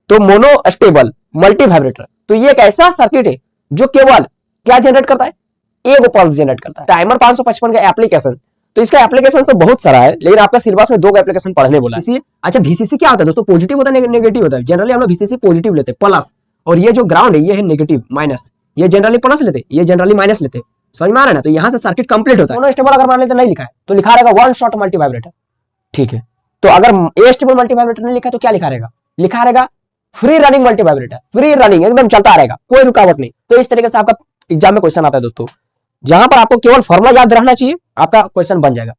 तो mono stable multi vibrator, तो ये एक ऐसा सर्किट है जो केवल क्या जनरेट करता है, एक पल्स जनरेट करता है। टाइमर 555 का एप्लीकेशन, तो इसका एप्लीकेशन तो बहुत सारा है, लेकिन आपका सिलेबस में 2 एप्लीकेशन पढ़ने बोला है। अच्छा VCC क्या होता है दोस्तों, पॉजिटिव होता है नेगेटिव होता है। जनरली हम लोग VCC पॉजिटिव लेते हैं प्लस, और ये जो ग्राउंड है ये है नेगेटिव माइनस, ये जनरली प्लस लेते, ये जनरली माइनस लेते, समझ में आ रहा है ना। तो यहाँ से सर्किट कंप्लीट होता है। मोनो स्टेबल अगर मान लेते नहीं लिखा है तो लिखा रहेगा वन शॉट मल्टी वाइब्रेटर, ठीक है। तो अगर ए स्टेबल मल्टी वाइब्रेटर नहीं लिखा तो क्या लिखा रहेगा, लिखा रहेगा free running multi vibrator, free running एकदम चलता रहेगा, कोई रुकावट नहीं। तो इस तरीके से आपका एग्जाम में क्वेश्चन आता है दोस्तों, जहां पर आपको केवल फॉर्मूला याद रखना चाहिए, आपका क्वेश्चन बन जाएगा।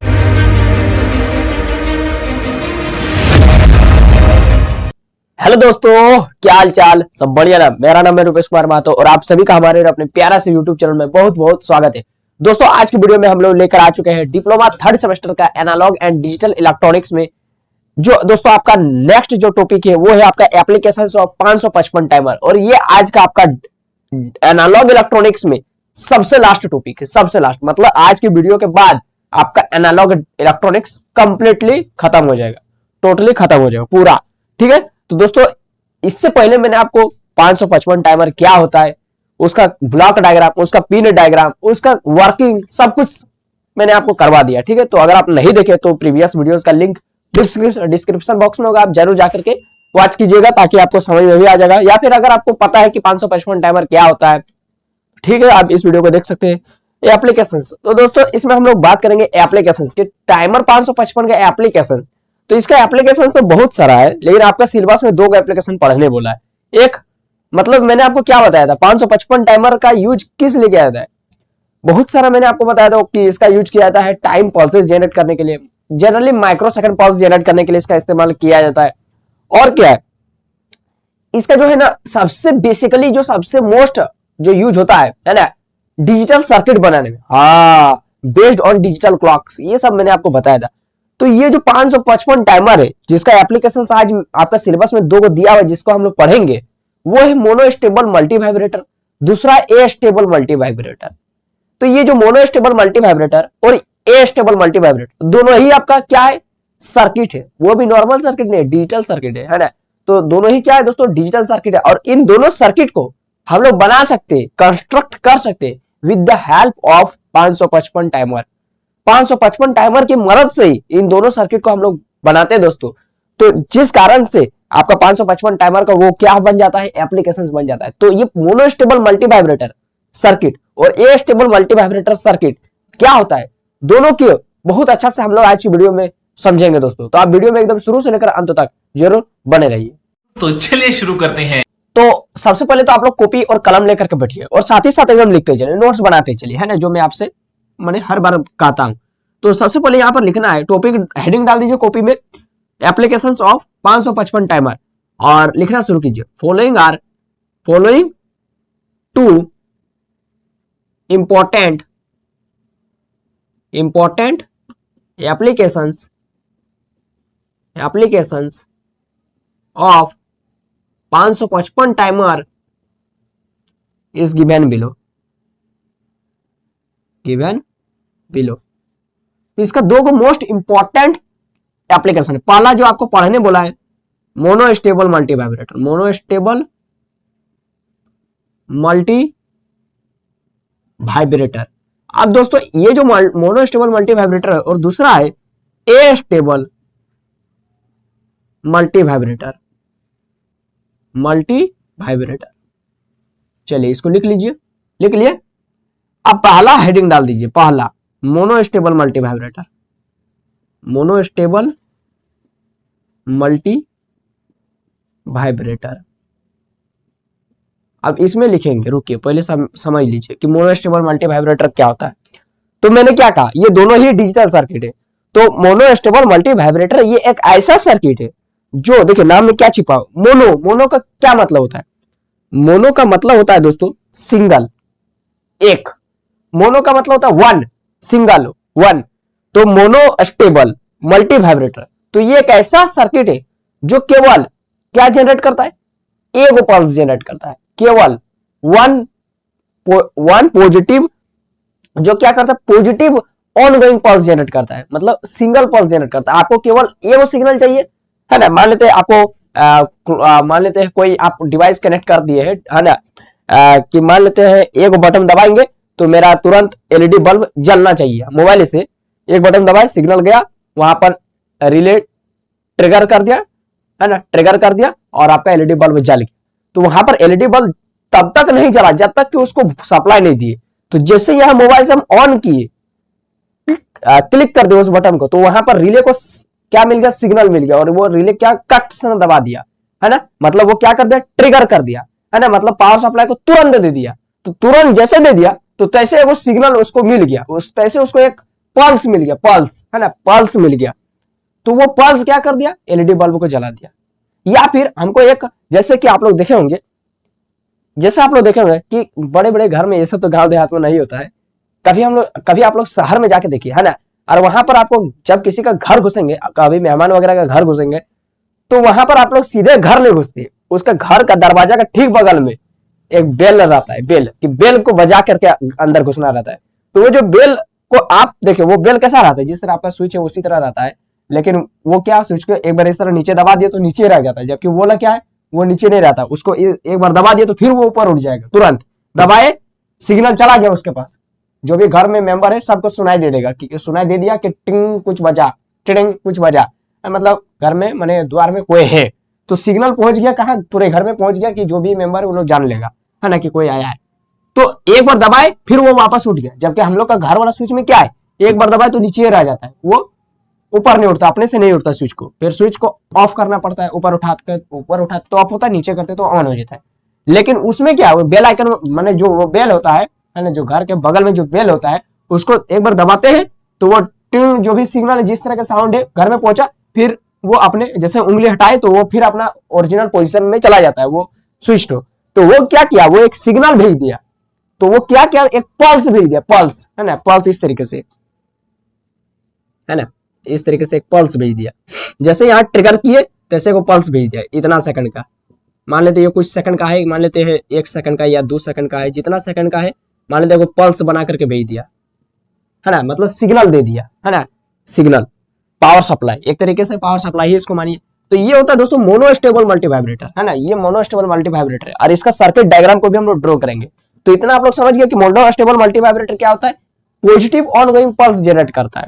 हेलो दोस्तों, क्या हाल चाल, सब बढ़िया ना। मेरा नाम है रुपेश कुमार महतो और आप सभी का हमारे अपने प्यारा से यूट्यूब चैनल में बहुत बहुत स्वागत है। दोस्तों आज की वीडियो में हम लोग लेकर आ चुके हैं डिप्लोमा 3rd सेमेस्टर का एनालॉग एंड डिजिटल इलेक्ट्रॉनिक्स में जो दोस्तों आपका नेक्स्ट जो टॉपिक है वो है आपका एप्लीकेशंस ऑफ 555 टाइमर, और ये आज का आपका एनालॉग इलेक्ट्रॉनिक्स में सबसे लास्ट टॉपिक है, सबसे लास्ट। मतलब आज की वीडियो के बाद आपका एनालॉग इलेक्ट्रॉनिक्स कंप्लीटली खत्म हो जाएगा, टोटली खत्म हो जाएगा पूरा, ठीक है। तो दोस्तों इससे पहले मैंने आपको 555 टाइमर क्या होता है, उसका ब्लॉक डायग्राम, उसका पिन डायग्राम, उसका वर्किंग सब कुछ मैंने आपको करवा दिया, ठीक है। तो अगर आप नहीं देखे तो प्रीवियस वीडियोस का लिंक डिस्क्रिप्शन बॉक्स में होगा, आप जरूर जाकर के वॉच कीजिएगा ताकि आपको समझ में भी आ जाएगा। या फिर अगर आपको पता है कि 555 टाइमर क्या होता है, ठीक है, आप इस वीडियो को देख सकते हैं। एप्लीकेशंस, तो दोस्तों इसमें हम लोग बात करेंगे एप्लीकेशंस के। टाइमर 555 का एप्लीकेशन, तो इसका एप्लीकेशन तो बहुत सारा है, लेकिन आपका सिलेबस में 2 एप्लीकेशन पढ़ने बोला है। एक मतलब मैंने आपको क्या बताया था, 555 टाइमर का यूज किस लिए किया जाता है, बहुत सारा मैंने आपको बताया था कि इसका यूज किया जाता है टाइम पल्सेस जनरेट करने के लिए, generally micro second pulse generate करने के लिए इसका इस्तेमाल किया जाता है। और क्या है इसका जो है ना, सबसे बेसिकली जो सबसे मोस्ट जो यूज होता है ना, डिजिटल सर्किट बनाने में, हाँ, बेस्ड ऑन डिजिटल क्लॉक्स, ये सब मैंने आपको बताया था। तो ये जो 555 टाइमर है जिसका एप्लीकेशन आज आपका सिलेबस में 2 को दिया हुआ है, जिसको हम लोग पढ़ेंगे, वो है मोनो स्टेबल मल्टी वाइब्रेटर, दूसरा ए स्टेबल मल्टी वाइब्रेटर। तो ये जो मोनो स्टेबल मल्टी वाइब्रेटर और ए स्टेबल मल्टी वाइब्रेटर दोनों ही आपका क्या है, सर्किट है, वो भी नॉर्मल सर्किट नहीं, डिजिटल सर्किट है ना। तो दोनों ही क्या है दोस्तों, डिजिटल सर्किट है, और इन दोनों सर्किट को हम लोग बना सकते, कंस्ट्रक्ट कर सकते with the help of 555 timer. 555 timer की मदद से ही इन दोनों सर्किट को हम लोग बनाते हैं दोस्तों। तो जिस कारण से आपका 555 टाइमर का वो क्या बन जाता है, एप्लीकेशंस बन जाता है। तो ये mono stable multi vibrator circuit और ए स्टेबल मल्टी वाइब्रेटर सर्किट क्या होता है, दोनों की बहुत अच्छा से हम लोग आज की वीडियो में समझेंगे दोस्तों। तो आप वीडियो में एकदम शुरू से लेकर अंत तक जरूर बने रहिए। तो चलिए शुरू करते हैं। तो सबसे पहले तो आप लोग कॉपी और कलम लेकर के बैठिए और साथ ही साथ एकदम लिखते चलिए, नोट्स बनाते चलिए, है ना, जो मैं आपसे मैंने हर बार कहता हूं। तो सबसे पहले यहाँ पर लिखना है, टॉपिक हेडिंग डाल दीजिए कॉपी में, एप्लीकेशंस ऑफ 555 टाइमर, और लिखना शुरू कीजिए। Following two important applications of 555 timer is given below. इसका 2 मोस्ट इंपॉर्टेंट एप्लीकेशन है। पहला जो आपको पढ़ने बोला है mono stable multi vibrator, mono stable multi vibrator. अब दोस्तों ये जो मोनो स्टेबल मल्टी वाइब्रेटर है, और दूसरा है ए स्टेबल मल्टी वाइब्रेटर। चलिए इसको लिख लीजिए, लिख लिए। अब पहला हेडिंग डाल दीजिए, पहला mono stable multi vibrator, mono stable multi vibrator. अब इसमें लिखेंगे, रुकिए पहले समझ लीजिए कि मोनो स्टेबल मल्टी वाइब्रेटर क्या होता है। तो मैंने क्या कहा, ये दोनों ही डिजिटल सर्किट है। तो मोनो स्टेबल मल्टी वाइब्रेटर ये एक ऐसा सर्किट है जो, देखिए नाम में क्या छिपा, मोनो का क्या मतलब होता है, मोनो का मतलब होता है दोस्तों सिंगल, एक। मोनो का मतलब होता है वन, सिंगल, वन। तो मोनो स्टेबल मल्टी वाइब्रेटर, तो ये एक ऐसा सर्किट है जो केवल क्या जनरेट करता है, एक पल्स जनरेट करता है, केवल वन पॉजिटिव, जो क्या करता है, पॉजिटिव ऑनगोइंग पल्स जनरेट करता है, मतलब सिंगल पल्स जनरेट करता है। आपको केवल एक सिग्नल चाहिए, है ना। मान लेते हैं आपको मान लेते हैं कोई आप डिवाइस कनेक्ट कर दिए है ना, कि मान लेते हैं एक बटन दबाएंगे तो मेरा तुरंत एलईडी बल्ब जलना चाहिए। मोबाइल से एक बटन दबाए, सिग्नल गया, वहां पर रिले ट्रिगर कर दिया है ना, ट्रिगर कर दिया और आपका एलईडी बल्ब जल गया। तो वहां पर एलईडी बल्ब तब तक नहीं जला जब तक कि उसको सप्लाई नहीं दिए। तो जैसे यह मोबाइल से हम ऑन किए, क्लिक कर दिया उस बटन को, तो वहां पर रिले को क्या मिल गया, सिग्नल मिल गया, और वो रिले क्या कट से दबा दिया है ना, मतलब वो क्या कर दिया, ट्रिगर कर दिया है ना, मतलब पावर सप्लाई को तुरंत दे दिया। तो तुरंत जैसे दे दिया तो तैसे वो सिग्नल उसको मिल गया, तैसे उसको एक पल्स मिल गया, पल्स है ना, पल्स मिल गया। तो वो पल्स क्या कर दिया, एलईडी बल्ब को जला दिया। या फिर हमको एक, जैसे कि आप लोग देखे होंगे, जैसे आप लोग देखे होंगे कि बड़े बड़े घर में, ये सब तो गांव देहात में नहीं होता है, कभी आप लोग शहर में जाके देखिए है ना, और वहां पर आपको जब किसी का घर घुसेंगे, कभी मेहमान वगैरह का घर घुसेंगे, तो वहां पर आप लोग सीधे घर नहीं घुसते, उसका घर का दरवाजा का ठीक बगल में एक बेल रहता है, बेल कि बेल को बजा करके अंदर घुसना रहता है। तो वो जो बेल को आप देखिए, वो बेल कैसा रहता है, जिस तरह आपका स्विच है उसी तरह रहता है, लेकिन वो क्या, स्विच को एक बार इस तरह नीचे दबा दिया तो नीचे रह जाता है, जबकि वो वाला क्या है, वो नीचे नहीं रहता, उसको एक बार दबा दिया तो फिर वो ऊपर उठ जाएगा, तुरंत दबाए सिग्नल चला गया उसके पास, जो भी घर में मेंबर है सबको सुनाई दे देगा, कि सुनाई दे दिया कि टिंग कुछ बजा, टिंग कुछ बजा, मतलब घर में माने द्वार में कोई है, तो सिग्नल पहुंच गया कहां, पूरे घर में पहुंच गया, कि जो भी मेंबर है वो लोग जान लेगा है ना कि कोई आया है। तो एक बार दबाए फिर वो वापस उठ गया, जबकि हम लोग का घर वाला स्विच में क्या है, एक बार दबाए तो नीचे रह जाता है, वो ऊपर नहीं उठता, अपने से नहीं उठता स्विच को, फिर स्विच को ऑफ करना पड़ता है, ऊपर उठाते तो ऑफ होता है, नीचे करते तो ऑन हो जाता है। लेकिन उसमें क्या है, बेल आइकन माने जो वो बेल होता है ना, जो घर के बगल में जो बेल होता है, उसको एक बार दबाते हैं तो वो ट्यून, जो भी सिग्नल जिस तरह का साउंड है घर में पहुंचा, फिर वो अपने जैसे उंगली हटाए तो वो फिर अपना ओरिजिनल पोजीशन में चला जाता है वो स्विच। तो वो क्या किया, वो एक सिग्नल भेज दिया, तो वो क्या किया, एक पल्स भेज दिया, पल्स है ना, पल्स इस तरीके से है ना, इस तरीके से एक पल्स भेज दिया, जैसे यहाँ ट्रिगर किए तैसे को पल्स भेज दिया, इतना सेकंड का, मान लेते ये कुछ सेकंड का है, मान लेते हैं 1 सेकंड का या 2 सेकंड का है, जितना सेकंड का है मान लेते को पल्स बना करके भेज दिया है ना, मतलब सिग्नल दे दिया है ना, सिग्नल, पावर सप्लाई, एक तरीके से पावर सप्लाई है इसको मानिए। तो ये होता है दोस्तों मोनोस्टेबल मल्टीवाइब्रेटर है ना, ये मोनोस्टेबल मल्टीवाइब्रेटर है, और इसका सर्किट डायग्राम को भी हम लोग ड्रॉ करेंगे। तो इतना आप लोग समझ गए कि मोनोस्टेबल मल्टीवाइब्रेटर क्या होता है, पॉजिटिव ऑनगोइंग पल्स जनरेट करता है,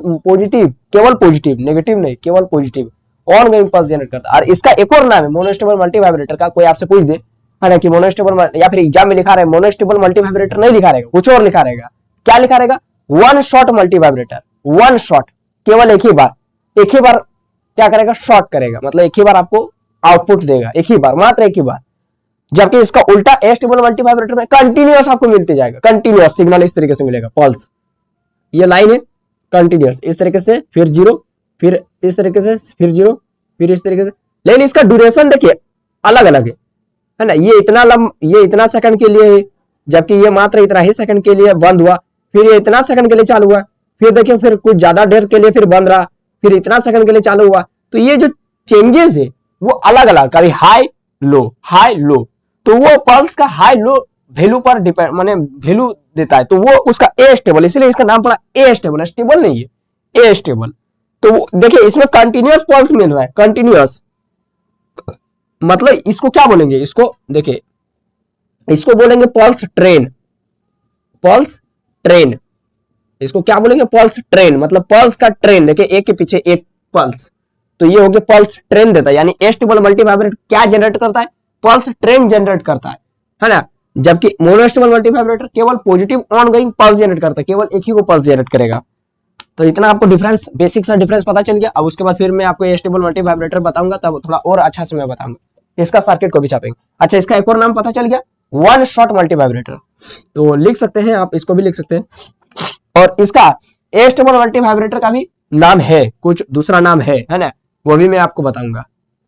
पॉजिटिव, केवल पॉजिटिव, नेगेटिव नहीं, केवल पॉजिटिव ऑनगोइंग पल्स जनरेट करता है। और इसका एक और नाम है मोनोस्टेबल मल्टीवाइब्रेटर का, कोई आपसे पूछ दे है ना कि मोनोस्टेबल, या फिर एग्जाम में लिखा रहे मोनोस्टेबल मल्टीवाइब्रेटर, नहीं लिखा रहेगा, कुछ और लिखा रहेगा, क्या लिखा रहेगा, one shot multivibrator, one shot, केवल एक ही बार क्या करेगा, शॉर्ट करेगा, मतलब एक ही बार आपको आउटपुट देगा, एक ही बार, मात्र एक ही बार। जबकि इसका उल्टा एस्टेबल मल्टीवाइब्रेटर में कंटिन्यूअस आपको मिलते जाएगा, कंटिन्यूअस सिग्नल इस तरीके से मिलेगा, पल्स, ये लाइन है कंटिन्यूअस इस तरीके से, फिर जीरो, फिर इस तरीके से, फिर जीरो, फिर इस तरीके से, लेकिन इसका ड्यूरेशन देखिए अलग अलग है ना, ये इतना सेकंड के लिए है, जबकि ये मात्र इतना ही सेकंड के लिए बंद हुआ, फिर ये इतना सेकंड के लिए चालू हुआ, फिर देखिए फिर कुछ ज्यादा देर के लिए फिर बंद रहा, फिर इतना सेकंड के लिए चालू हुआ। तो ये जो चेंजेस है वो अलग अलग, कभी हाई लो, तो वो पल्स का हाई लो वैल्यू पर डिपेंड, माने वैल्यू देता है, तो वो उसका ए स्टेबल, इसलिए इसका नाम पड़ा ए स्टेबल, स्टेबल नहीं है, ए स्टेबल। तो देखिए इसमें कंटिन्यूअस पल्स मिल रहा है, कंटिन्यूअस, मतलब इसको क्या बोलेंगे, इसको देखिए, इसको बोलेंगे पल्स ट्रेन, पल्स ट्रेन, इसको क्या बोलेंगे, पल्स ट्रेन, मतलब पल्स का ट्रेन, देखिए एक के पीछे एक पल्स, तो ये हो गया पल्स ट्रेन देता है, यानी एस्टेबल मल्टीवाइब्रेटर क्या जनरेट करता है, पल्स ट्रेन जनरेट करता है ना, जबकि मोनोस्टेबल मल्टीवाइब्रेटर केवल पॉजिटिव ऑनगोइंग पल्स जनरेट करता है, केवल एक ही को पल्स जनरेट करेगा। तो इतना आपको डिफरेंस, बेसिक सा डिफरेंस पता चल गया। अब उसके बाद फिर मैं आपको एस्टेबल मल्टीवाइब्रेटर बताऊंगा, तब थोड़ा और अच्छा से मैं बताऊंगा, इसका सर्किट को भी छापेंगे। अच्छा, इसका एक और नाम पता चल गया, वन शॉट मल्टीवाइब्रेटर, तो लिख सकते हैं आप, इसको भी लिख सकते हैं। और इसका एस्टेबल मल्टीवाइब्रेटर का भी नाम है, कुछ दूसरा नाम है ना, वो भी मैं आपको बताऊंगा।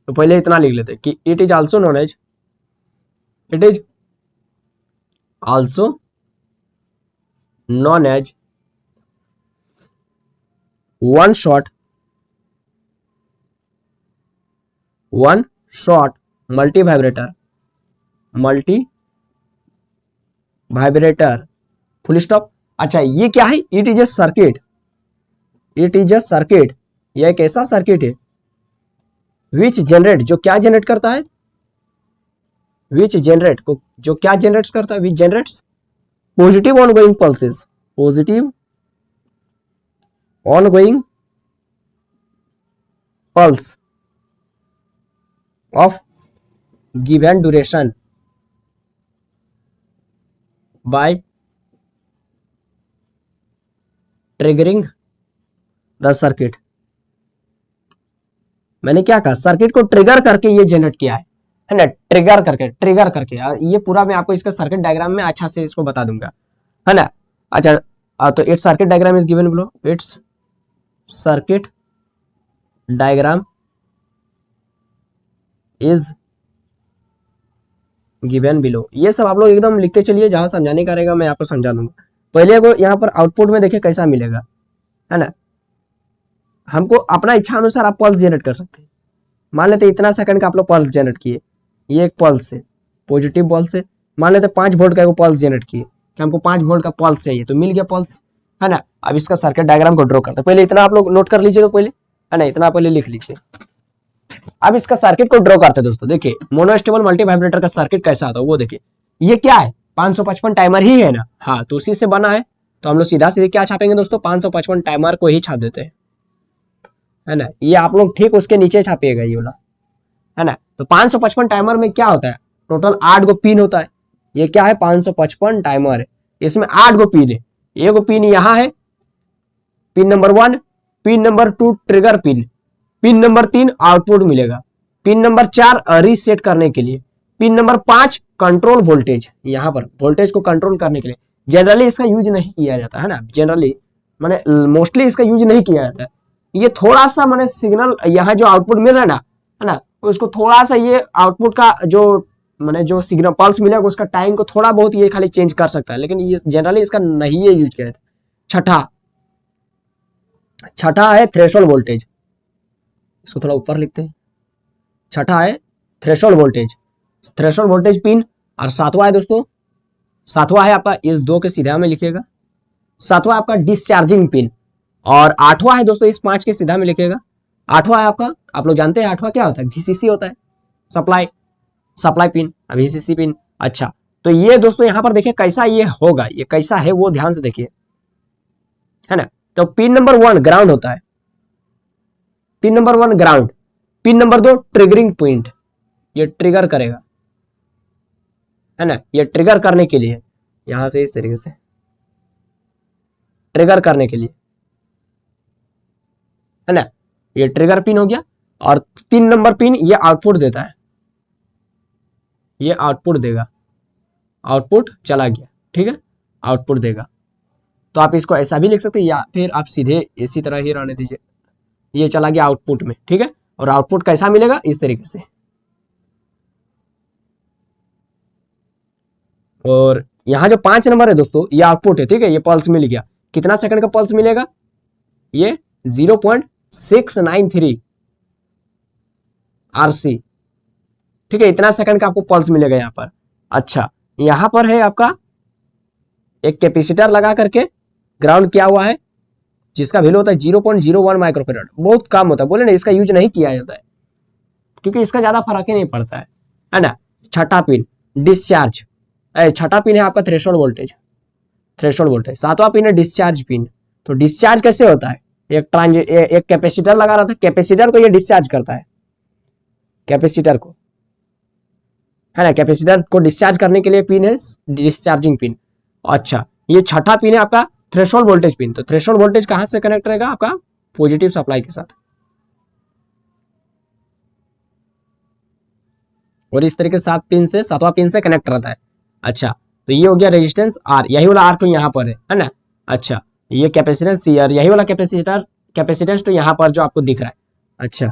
तो पहले इतना लिख लेते कि it is also known as, it is also known as one shot multivibrator, full stop. अच्छा, ये क्या है, it is a circuit, it is a circuit, यह एक ऐसा सर्किट है विच जनरेट जो क्या जनरेट करता है, विच जनरेट को जो क्या जनरेट करता है, which generates positive ongoing pulses, positive ongoing pulse of given duration by triggering the circuit. मैंने क्या कहा, सर्किट को ट्रिगर करके ये जनरेट किया है ना, ट्रिगर करके ये पूरा मैं आपको इसका सर्किट डायग्राम में अच्छा से इसको बता दूंगा, है ना। अच्छा तो it's circuit diagram is given below, it's circuit diagram is given below. ये सब आप लोग एकदम लिखते चलिए, जहां समझाने का रहेगा मैं आपको समझा दूंगा। पहले को यहाँ पर आउटपुट में देखिए कैसा मिलेगा, है ना। हमको अपना इच्छा अनुसार आप पल्स जनरेट कर सकते हैं। मान लेते इतना सेकंड का आप लोग पल्स जनरेट किए, ये एक पल्स है पॉजिटिव पल्स है। मान लेते 5 वोल्ट का पल्स जनरेट किए कि हमको 5 वोल्ट का पल्स चाहिए, तो मिल गया पल्स, है ना। अब इसका सर्किट डायग्राम को ड्रॉ करते हैं। पहले इतना आप लोग नोट कर लीजिए, तो पहले, है ना, इतना पहले लिख लीजिए। अब इसका सर्किट को ड्रॉ करते हैं दोस्तों। देखिए मोनोस्टेबल मल्टी वाइब्रेटर का सर्किट कैसा आता है वो देखिए। ये क्या है, 555 टाइमर ही है ना, हाँ, तो उसी से बना है। तो हम लोग सीधा सीधे क्या छापेंगे दोस्तों, 555 टाइमर को ही छाप देते हैं, है ना। ये आप लोग ठीक उसके नीचे छापिएगा ये वाला, है ना। तो 555 टाइमर में क्या होता है, टोटल 8 गो पिन होता है। ये क्या है, 555 टाइमर है, इसमें 8 गो पिन है। एक गो पिन यहाँ है, pin number 1, pin number 2 trigger pin, pin number 3 output मिलेगा, पिन नंबर 4 रीसेट करने के लिए, पिन नंबर 5 कंट्रोल वोल्टेज, यहाँ पर वोल्टेज को कंट्रोल करने के लिए। जनरली इसका यूज नहीं किया जाता है ना, जनरली माने मोस्टली इसका यूज नहीं किया जाता है। ये थोड़ा सा माने सिग्नल यहाँ जो आउटपुट मिल रहा है ना, उसको थोड़ा सा ये आउटपुट का जो माने जो सिग्नल पल्स मिलेगा उसका टाइम को थोड़ा बहुत ये खाली चेंज कर सकता है, लेकिन ये जनरली इसका नहीं ये यूज किया जाता है। छठा है थ्रेशोल्ड वोल्टेज, इसको थोड़ा ऊपर लिखते हैं। छठा है threshold voltage, threshold voltage pin. और सातवां है दोस्तों, सातवां है आपका, इस 2 के सीधा में लिखिएगा, सातवां आपका डिस्चार्जिंग पिन। और 8वां है दोस्तों, इस 5 के सीधा में लिखिएगा, 8वां है आपका, आप लोग जानते हैं 8वां क्या होता है, VCC होता है, सप्लाई पिन, VCC पिन। अच्छा तो ये दोस्तों यहाँ पर देखिए कैसा ये होगा, ये कैसा है वो ध्यान से देखिए, है ना। तो पिन नंबर 1 ग्राउंड होता है, pin number 1 ground, pin number 2 triggering point, ये ट्रिगर करेगा, है ना। ये ट्रिगर करने के लिए, यहां से इस तरीके से ट्रिगर करने के लिए, है ना, ये ट्रिगर पिन हो गया। और 3 नंबर पिन ये आउटपुट देता है, ये आउटपुट देगा, आउटपुट चला गया, ठीक है, आउटपुट देगा। तो आप इसको ऐसा भी लिख सकते हैं या फिर आप सीधे इसी तरह ही रहने दीजिए, ये चला गया आउटपुट में, ठीक है। और आउटपुट कैसा मिलेगा, इस तरीके से। और यहां जो 5 नंबर है दोस्तों, ये आउटपुट है, ठीक है, ये पल्स मिल गया। कितना सेकंड का पल्स मिलेगा, ये 0.693 RC, ठीक है, इतना सेकंड का आपको पल्स मिलेगा यहाँ पर। अच्छा यहां पर है आपका एक कैपेसिटर लगा करके ग्राउंड किया हुआ है, जिसका वैल्यू होता है 0.01 माइक्रोफेराड, बहुत कम होता है, बोले ना इसका यूज नहीं किया जाता है क्योंकि इसका ज्यादा फर्क ही नहीं पड़ता है ना। छठा पिन डिस्चार्ज, छठा पिन है आपका थ्रेशोल्ड वोल्टेज, थ्रेशोल्ड वोल्टेज। सातवां पिन है डिस्चार्ज पिन। तो डिस्चार्ज कैसे होता है, एक कैपेसिटर लगा रहा था, कैपेसिटर को ये डिस्चार्ज करता है, कैपेसिटर को, है ना, कैपेसिटर को डिस्चार्ज करने के लिए पिन है डिस्चार्जिंग पिन। अच्छा ये छठा पिन है आपका थ्रेशोल्ड वोल्टेज पिन। तो थ्रेशोल्ड वोल्टेज कहां से कनेक्ट रहेगा, आपका पॉजिटिव सप्लाई के साथ, और इस तरीके से 7 पिन से, 7वां पिन से कनेक्ट रहता है। अच्छा तो ये हो गया रेजिस्टेंस R, यही वाला R2 यहाँ पर है ना। अच्छा ये कैपेसिटेंस C, यही वाला कैपेसिटेंस तो यहाँ पर जो आपको दिख रहा है। अच्छा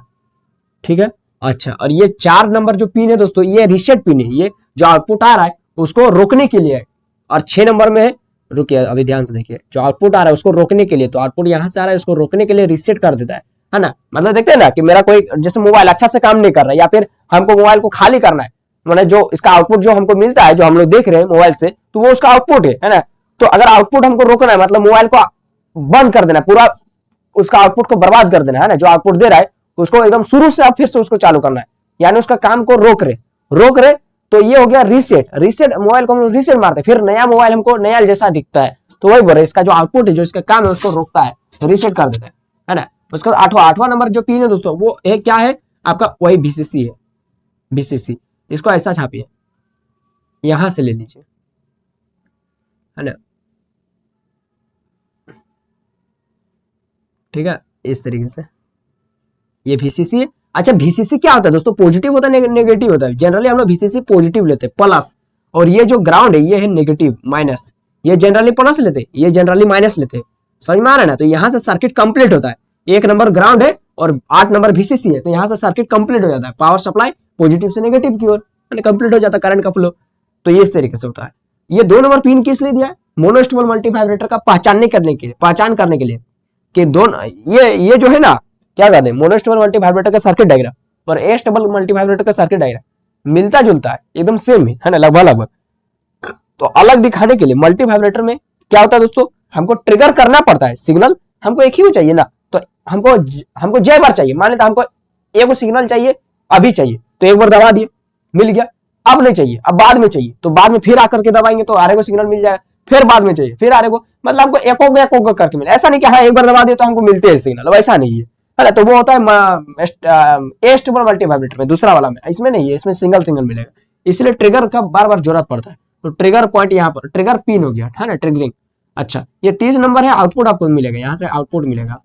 ठीक है। अच्छा और ये 4 नंबर जो पिन है दोस्तों, ये रीसेट पिन है, ये जो आउटपुट आ रहा है उसको रोकने के लिए है। और 6 नंबर में, रुकिए अभी ध्यान से देखिए, जो आउटपुट आ रहा है उसको रोकने के लिए, तो आउटपुट यहाँ से आ रहा है, उसको रोकने के लिए रीसेट कर देता है ना। मतलब देखते हैं ना कि मेरा कोई जैसे मोबाइल अच्छा से काम नहीं कर रहा है, या फिर हमको मोबाइल को खाली करना है, मतलब जो इसका आउटपुट जो हमको मिलता है, जो हम लोग देख रहे हैं मोबाइल से, तो वो उसका आउटपुट है ना। तो अगर आउटपुट हमको रोकना है, मतलब मोबाइल को बंद कर देना, पूरा उसका आउटपुट को बर्बाद कर देना है ना, जो आउटपुट दे रहा है उसको एकदम शुरू से आप फिर से उसको चालू करना है, यानी उसका काम को रोक रहे। तो ये हो गया रीसेट मोबाइल को हम रीसेट मारते, फिर नया मोबाइल हमको नया जैसा दिखता है। तो वही बोले इसका जो आउटपुट है, जो इसका काम है, उसको रोकता है, तो रीसेट कर देता है ना। उसका आठवां नंबर जो पिन है दोस्तों, वो है क्या है आपका, वही VCC है, VCC। इसको ऐसा छापिए, यहां से ले लीजिए, है ना, ठीक है, इस तरीके से ये VCC है। अच्छा, VCC क्या होता है दोस्तों, पॉजिटिव होता है नेगेटिव होता है? जनरली हम लोग VCC पॉजिटिव लेते हैं, प्लस, और ये जो ग्राउंड है ये है नेगेटिव माइनस। ये जनरली प्लस लेते हैं, ये जनरली माइनस लेते हैं, समझ में आ रहा है ना। तो यहाँ से सर्किट कंप्लीट होता है, 1 नंबर ग्राउंड है और 8 नंबर VCC है, तो यहाँ से सर्किट कंप्लीट हो जाता है, पावर सप्लाई पॉजिटिव से नेगेटिव की ओर कंप्लीट हो जाता है, करंट का फ्लो। तो ये इस तरीके से होता है। ये 2 नंबर पिन किस लिए दिया है, मोनोस्टेबल मल्टीवाइब्रेटर का पहचान करने के लिए कि दोनों ये जो है ना, क्या कहते हैं, मोनोस्टेबल मल्टीवाइब्रेटर का सर्किट डायग्राम और एस्टेबल मल्टीवाइब्रेटर का सर्किट डायग्राम मिलता जुलता है, एकदम सेम है ना, लगभग। तो अलग दिखाने के लिए मल्टीवाइब्रेटर में क्या होता है दोस्तों, हमको ट्रिगर करना पड़ता है सिग्नल, हमको एक ही चाहिए ना, तो हमको जय बार चाहिए, मान लेते हमको एक सिग्नल चाहिए, अभी चाहिए, तो एक बार दबा दिए, मिल गया। अब नहीं चाहिए, अब बाद में चाहिए, तो बाद में फिर आकर के दबाएंगे तो आरे को सिग्नल मिल जाएगा, फिर बाद में चाहिए, फिर आरे को, मतलब हमको एक करके मिले। ऐसा नहीं कि हाँ एक बार दबा दिए तो हमको मिलते हैं सिग्नल, वैसा नहीं है ना। तो वो होता है एस्टेबल मल्टीवाइब्रेटर में, दूसरा वाला में, इसमें नहीं है, इसमें सिंगल मिलेगा, इसलिए ट्रिगर का बार बार जरूरत पड़ता है। तो ट्रिगर पॉइंट यहाँ पर, ट्रिगर पिन हो गया, है ना, ट्रिगरिंग। अच्छा, ये 30 नंबर है, आउटपुट आपको मिलेगा, यहाँ से आउटपुट मिलेगा,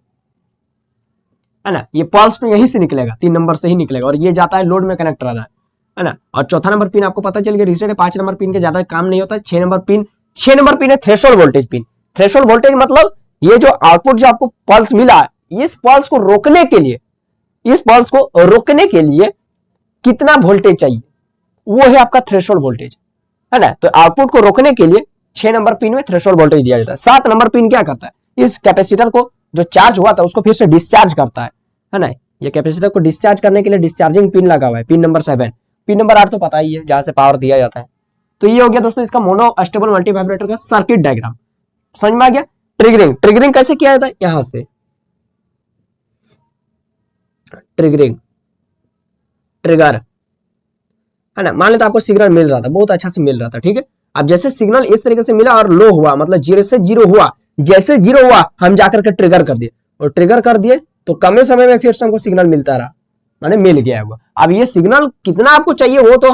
है ना। ये पल्स तो यहीं से निकलेगा, 3 नंबर से ही निकलेगा, और ये जाता है लोड में कनेक्ट रहता है ना। और चौथा नंबर पिन आपको पता चल गया रीसेट है। 5 नंबर पिन के ज्यादा काम नहीं होता है। 6 नंबर पिन है threshold voltage pin. Threshold voltage मतलब ये जो आउटपुट जो आपको पल्स मिला है, इस पल्स को रोकने के लिए कितना वोल्टेज चाहिए, वो है आपका थ्रेशोल्ड वोल्टेज, है ना। तो आउटपुट को रोकने के लिए 6 नंबर पिन में थ्रेशोल्ड वोल्टेज दिया जाता है। 7 नंबर पिन क्या करता है, इस कैपेसिटर को जो चार्ज हुआ था उसको फिर से डिस्चार्ज करता है ना। ये कैपेसिटर को डिस्चार्ज करने के लिए डिस्चार्जिंग पिन लगा हुआ है, पिन नंबर 7। पिन नंबर 8 तो पता ही है, जहां से पावर दिया जाता है। तो ये हो गया दोस्तों इसका मोनो स्टेबल मल्टीवाइब्रेटर का सर्किट डायग्राम, समझ में आ गया। ट्रिगरिंग कैसे किया जाता है, यहां से ट्रिगर, है ना। मान लेते आपको सिग्नल मिल रहा था, बहुत अच्छा से मिल रहा था, ठीक है। अब जैसे सिग्नल इस तरीके से मिला और लो हुआ, मतलब 0 से 0 हुआ, जैसे 0 हुआ हम जाकर के ट्रिगर कर दिए, और ट्रिगर कर दिए तो कम समय में फिर से हमको सिग्नल मिलता रहा, माने मिल गया है वो। अब ये सिग्नल कितना आपको चाहिए वो तो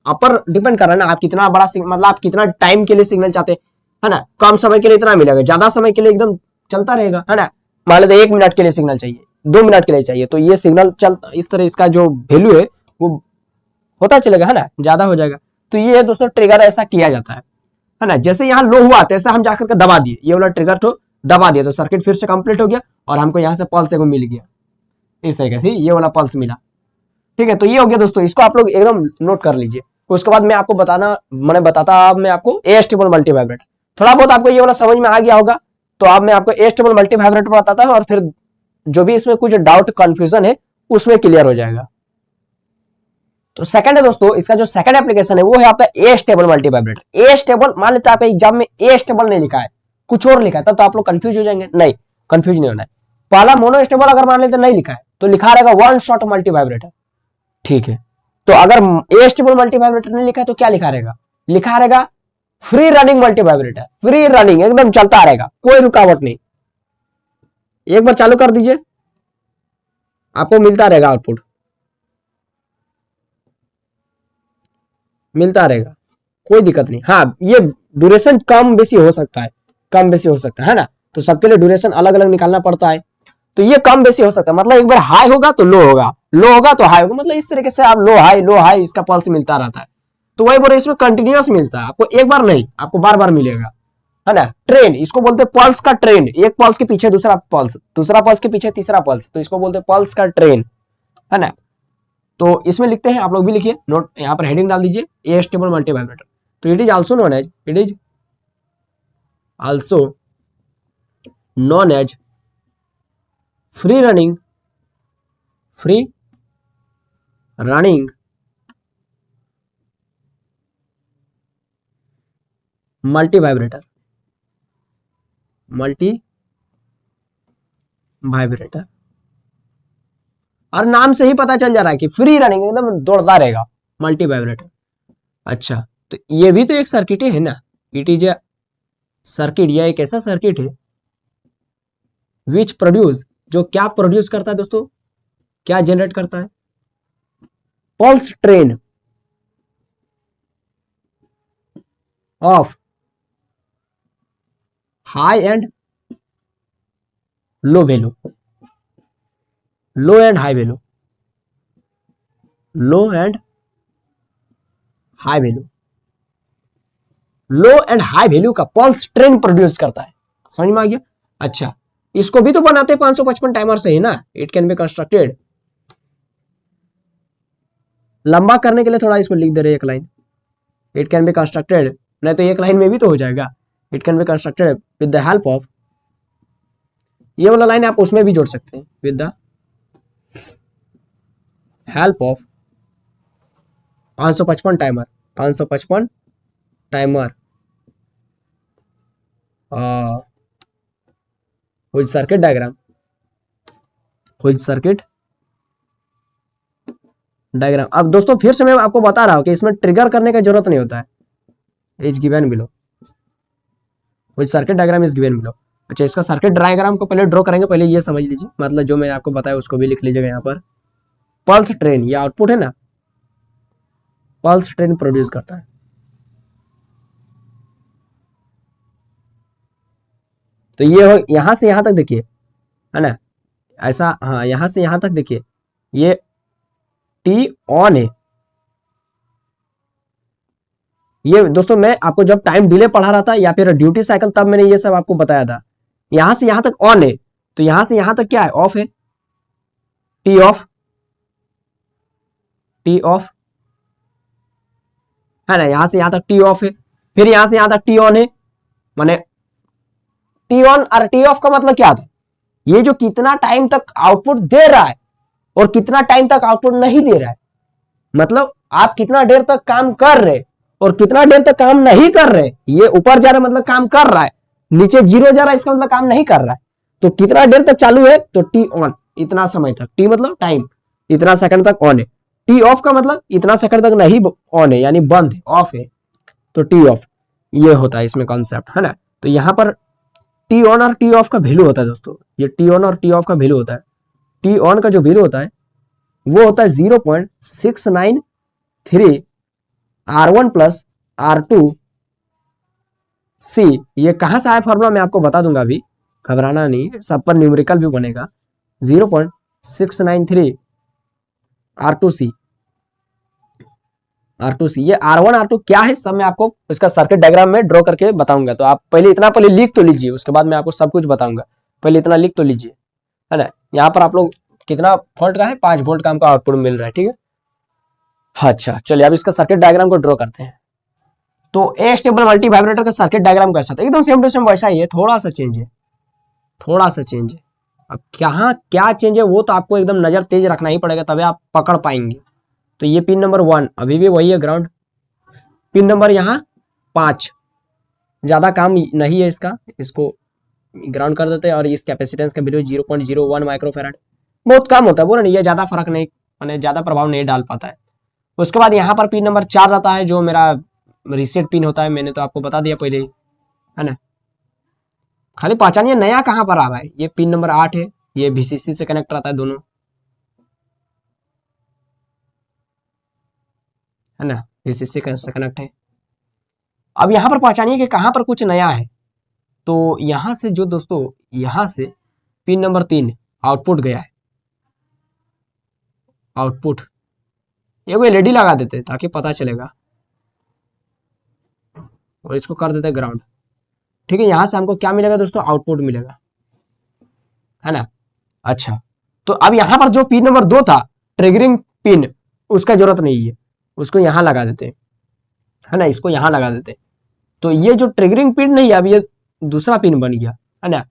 आप पर डिपेंड कर रहा है ना, आप कितना बड़ा मतलब आप कितना टाइम के लिए सिग्नल चाहते हैं, है ना। कम समय के लिए इतना मिलेगा, ज्यादा समय के लिए एकदम चलता रहेगा, है ना। मान लेते 1 मिनट के लिए सिग्नल चाहिए, 2 मिनट के लिए चाहिए, तो ये सिग्नल चल इस तरह, इसका जो वैल्यू है वो होता चलेगा, है ना, ज्यादा हो जाएगा। तो ये दोस्तों ट्रिगर ऐसा किया जाता है ना। जैसे यहाँ लो हुआ तैसे हम जाकर के दबा दिए, ये वाला ट्रिगर तो दबा दिया, तो सर्किट फिर से कंप्लीट हो गया और हमको यहाँ से पल्स को मिल गया, इस तरीके से ये वाला पल्स मिला, ठीक है। तो ये हो गया दोस्तों, इसको आप लोग एकदम नोट कर लीजिए। उसके बाद मैं आपको मैं आपको एस्टेबल मल्टीवाइब्रेटर, थोड़ा बहुत आपको ये वाला समझ में आ गया होगा, तो अब मैं आपको एस्टेबल मल्टीवाइब्रेटर बताता हूँ, और फिर जो भी इसमें कुछ डाउट कंफ्यूजन है उसमें क्लियर हो जाएगा। तो सेकंड है दोस्तों, इसका जो सेकंड एप्लीकेशन है वो है आपका ए स्टेबल मल्टीवाइब्रेटर। ए स्टेबल, मान लेते आपका एग्जाम में ए स्टेबल नहीं लिखा है, कुछ और लिखा है, तब तो आप लोग कंफ्यूज हो जाएंगे, नहीं कंफ्यूज नहीं होना है। पहला मोनो स्टेबल अगर मान लेते नहीं लिखा है तो लिखा रहेगा वन शॉट मल्टीवाइब्रेटर, ठीक है। तो अगर ए स्टेबल मल्टीवाइब्रेटर नहीं लिखा है तो क्या लिखा रहेगा free running multivibrator, free running, एकदम चलता रहेगा, कोई रुकावट नहीं। एक बार चालू कर दीजिए, आपको मिलता रहेगा आउटपुट, मिलता रहेगा, कोई दिक्कत नहीं। हाँ, ये ड्यूरेशन कम बेसी हो सकता है ना। तो सबके लिए ड्यूरेशन अलग अलग निकालना पड़ता है, तो ये कम बेसी हो सकता है, मतलब एक बार हाई होगा तो लो होगा, लो होगा तो हाई होगा, मतलब इस तरीके से आप लो हाई इसका पल्स मिलता रहता है। तो वही बोले इसमें कंटिन्यूअस मिलता है, आपको एक बार नहीं, आपको बार बार मिलेगा, है ना। ट्रेन, इसको बोलते हैं पल्स का ट्रेन, एक पल्स के पीछे दूसरा पल्स के पीछे तीसरा पल्स, तो इसको बोलते हैं पल्स का ट्रेन, है ना। तो इसमें लिखते हैं, आप लोग भी लिखिए, नोट यहाँ पर हेडिंग डाल दीजिए, ए स्टेबल मल्टीवाइब्रेटर। तो it is also known as free running multivibrator और नाम से ही पता चल जा रहा है कि फ्री रनिंग एकदम दौड़ता रहेगा मल्टी वाइब्रेटर। अच्छा, तो ये भी तो एक सर्किट है ना, इट इज ए सर्किट, यह एक ऐसा सर्किट है विच प्रोड्यूस, जो क्या प्रोड्यूस करता है दोस्तों, क्या जनरेट करता है, pulse train of high and low value, low and high value, low and high value, low and high value का पल्स ट्रेन प्रोड्यूस करता है। समझ में आ गया। अच्छा, इसको भी तो बनाते 555 टाइमर से ही ना। इट कैन बी कंस्ट्रक्टेड, लंबा करने के लिए थोड़ा इसको लिख दे रहे एक line, it can be constructed, नहीं तो एक लाइन में भी तो हो जाएगा। It can be constructed with the help of, ये वाला लाइन आप उसमें भी जोड़ सकते हैं, with the help of 555 timer, 555 timer which circuit diagram, which circuit diagram. अब दोस्तों फिर से मैं आपको बता रहा हूं कि इसमें ट्रिगर करने की जरूरत नहीं होता है, is given below, which circuit diagram is given below. अच्छा, इसका सर्किट डायग्राम को पहले ड्रॉ करेंगे, पहले ये समझ लीजिए, मतलब जो मैंने आपको बताया उसको भी लिख लीजिएगा यहाँ पर। पल्स ट्रेन, ये आउटपुट है ना, पल्स ट्रेन प्रोड्यूस करता है। तो ये हो, यहां से यहां तक देखिए, है ना, ऐसा, हाँ, यहां से यहां तक देखिए, ये टी ऑन है। ये दोस्तों मैं आपको जब टाइम डिले पढ़ा रहा था या फिर ड्यूटी साइकिल, तब मैंने ये सब आपको बताया था। यहां से यहां तक ऑन है, तो यहां से यहां तक क्या है, ऑफ है, टी ऑफ, टी ऑफ, है ना, यहां से यहां तक टी ऑफ है, फिर यहां से यहां तक टी ऑन है। माने टी ऑन और टी ऑफ का मतलब क्या था, ये जो कितना टाइम तक आउटपुट दे रहा है और कितना टाइम तक आउटपुट नहीं दे रहा है, मतलब आप कितना देर तक काम कर रहे और कितना देर तक काम नहीं कर रहे। ये ऊपर जा रहा है मतलब काम कर रहा है, नीचे जीरो जा रहा है इसका मतलब काम नहीं कर रहा है। तो कितना देर तक चालू है, तो टी ऑन, इतना समय तक, टी मतलब टाइम, इतना सेकंड तक ऑन है। टी ऑफ का मतलब इतना सेकंड तक नहीं ऑन है, यानी बंद है, ऑफ है, तो टी ऑफ, ये होता है इसमें कॉन्सेप्ट, है ना। तो यहां पर टी ऑन और टी ऑफ का वैल्यू होता है दोस्तों, ये टी ऑन और टी ऑफ का वैल्यू होता है। टी ऑन का जो वैल्यू होता है वो होता है 0.693 R1 प्लस R2 C। ये कहां से आया फॉर्मूला मैं आपको बता दूंगा, अभी घबराना नहीं, सब पर न्यूमेरिकल भी बनेगा। 0.693 R2C, R2C, ये R1 R2 क्या है सब मैं आपको इसका सर्किट डायग्राम में ड्रॉ करके बताऊंगा। तो आप पहले इतना पहले लिख तो लीजिए, उसके बाद मैं आपको सब कुछ बताऊंगा। पहले इतना लिख तो लीजिए, है ना। यहाँ पर आप लोग कितना वोल्ट का है, 5 वोल्ट का हमको आउटपुट मिल रहा है, ठीक है। अच्छा, चलिए अब इसका सर्किट डायग्राम को ड्रॉ करते हैं। तो ए स्टेबल मल्टी वाइब्रेटर का सर्किट डायग्राम कैसा था, एकदम सेम टू सेम वैसा ही है, थोड़ा सा चेंज है, थोड़ा सा चेंज है। अब क्या चेंज है वो तो आपको एकदम नजर तेज रखना ही पड़ेगा, तभी आप पकड़ पाएंगे। तो ये पिन नंबर 1 अभी भी वही है, ग्राउंड। पिन नंबर यहाँ 5, ज्यादा काम नहीं है इसका, इसको ग्राउंड कर देते हैं। और इस कैपेसिटेंस का वैल्यू 0.01 माइक्रोफैराड, बहुत कम होता है, बोला नहीं, ये ज्यादा फर्क नहीं, माने ज्यादा प्रभाव नहीं डाल पाता है। उसके बाद यहाँ पर पिन नंबर 4 रहता है, जो मेरा रीसेट पिन होता है, मैंने तो आपको बता दिया पहले ही, है ना। खाली पहचानिए नया कहां पर आ रहा है, ये पिन नंबर 8 है, ये VCC से कनेक्ट रहता है दोनों, है ना, VCC से कनेक्ट है। अब यहां पर पहचानिए कि कहां पर कुछ नया है। तो यहां से जो दोस्तों, यहां से पिन नंबर 3 आउटपुट गया है, आउटपुट, ये वो LED लगा देते हैं ताकि पता चलेगा, और इसको कर देते हैं ग्राउंड, ठीक है। यहां से हमको क्या मिलेगा दोस्तों, आउटपुट मिलेगा, है ना। अच्छा, तो अब यहां पर जो पिन नंबर 2 था, ट्रिगरिंग पिन, उसका जरूरत नहीं है, उसको यहां लगा देते हैं, है ना, इसको यहां लगा देते हैं। तो ये जो ट्रिगरिंग पिन नहीं है, अब ये दूसरा पिन बन गया, है ना।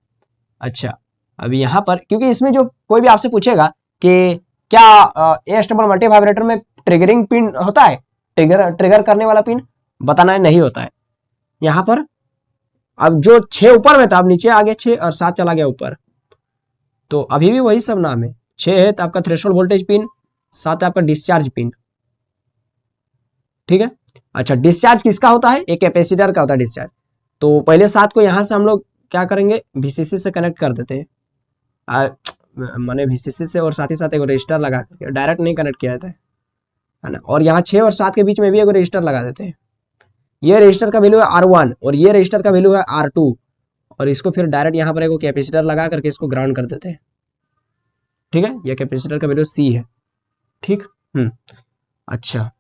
अच्छा, अब यहां पर क्योंकि इसमें जो कोई भी आपसे पूछेगा कि क्या ए स्टेबल मल्टी वाइब्रेटर में ट्रिगरिंग पिन होता है, ट्रिगर करने वाला पिन, बताना नहीं होता है। यहां पर अब जो 6 ऊपर में था, अब नीचे आ गया 6 और 7 चला गया ऊपर, तो अभी भी वही सब नाम है, 6 है तो आपका थ्रेशोल्ड वोल्टेज पिन, 7 है आपका डिस्चार्ज पिन। ठीक है, अच्छा डिस्चार्ज किसका होता है? एक कैपेसिटर का होता है डिस्चार्ज। तो पहले 7 को यहां से हम लोग क्या करेंगे, वीसीसी से कनेक्ट कर देते हैं, माने वीसीसी से, और साथ ही साथ एक रजिस्टर लगा करके, डायरेक्ट नहीं कनेक्ट किया जाता है ना। और यहाँ 6 और 7 के बीच में भी एक रजिस्टर लगा देते हैं। ये रजिस्टर का वैल्यू है R1 और ये रजिस्टर का वैल्यू है R2, और इसको फिर डायरेक्ट यहाँ पर एक कैपेसिटर लगा करके इसको ग्राउंड कर देते हैं। ठीक है, ये कैपेसिटर का वैल्यू C है। ठीक, अच्छा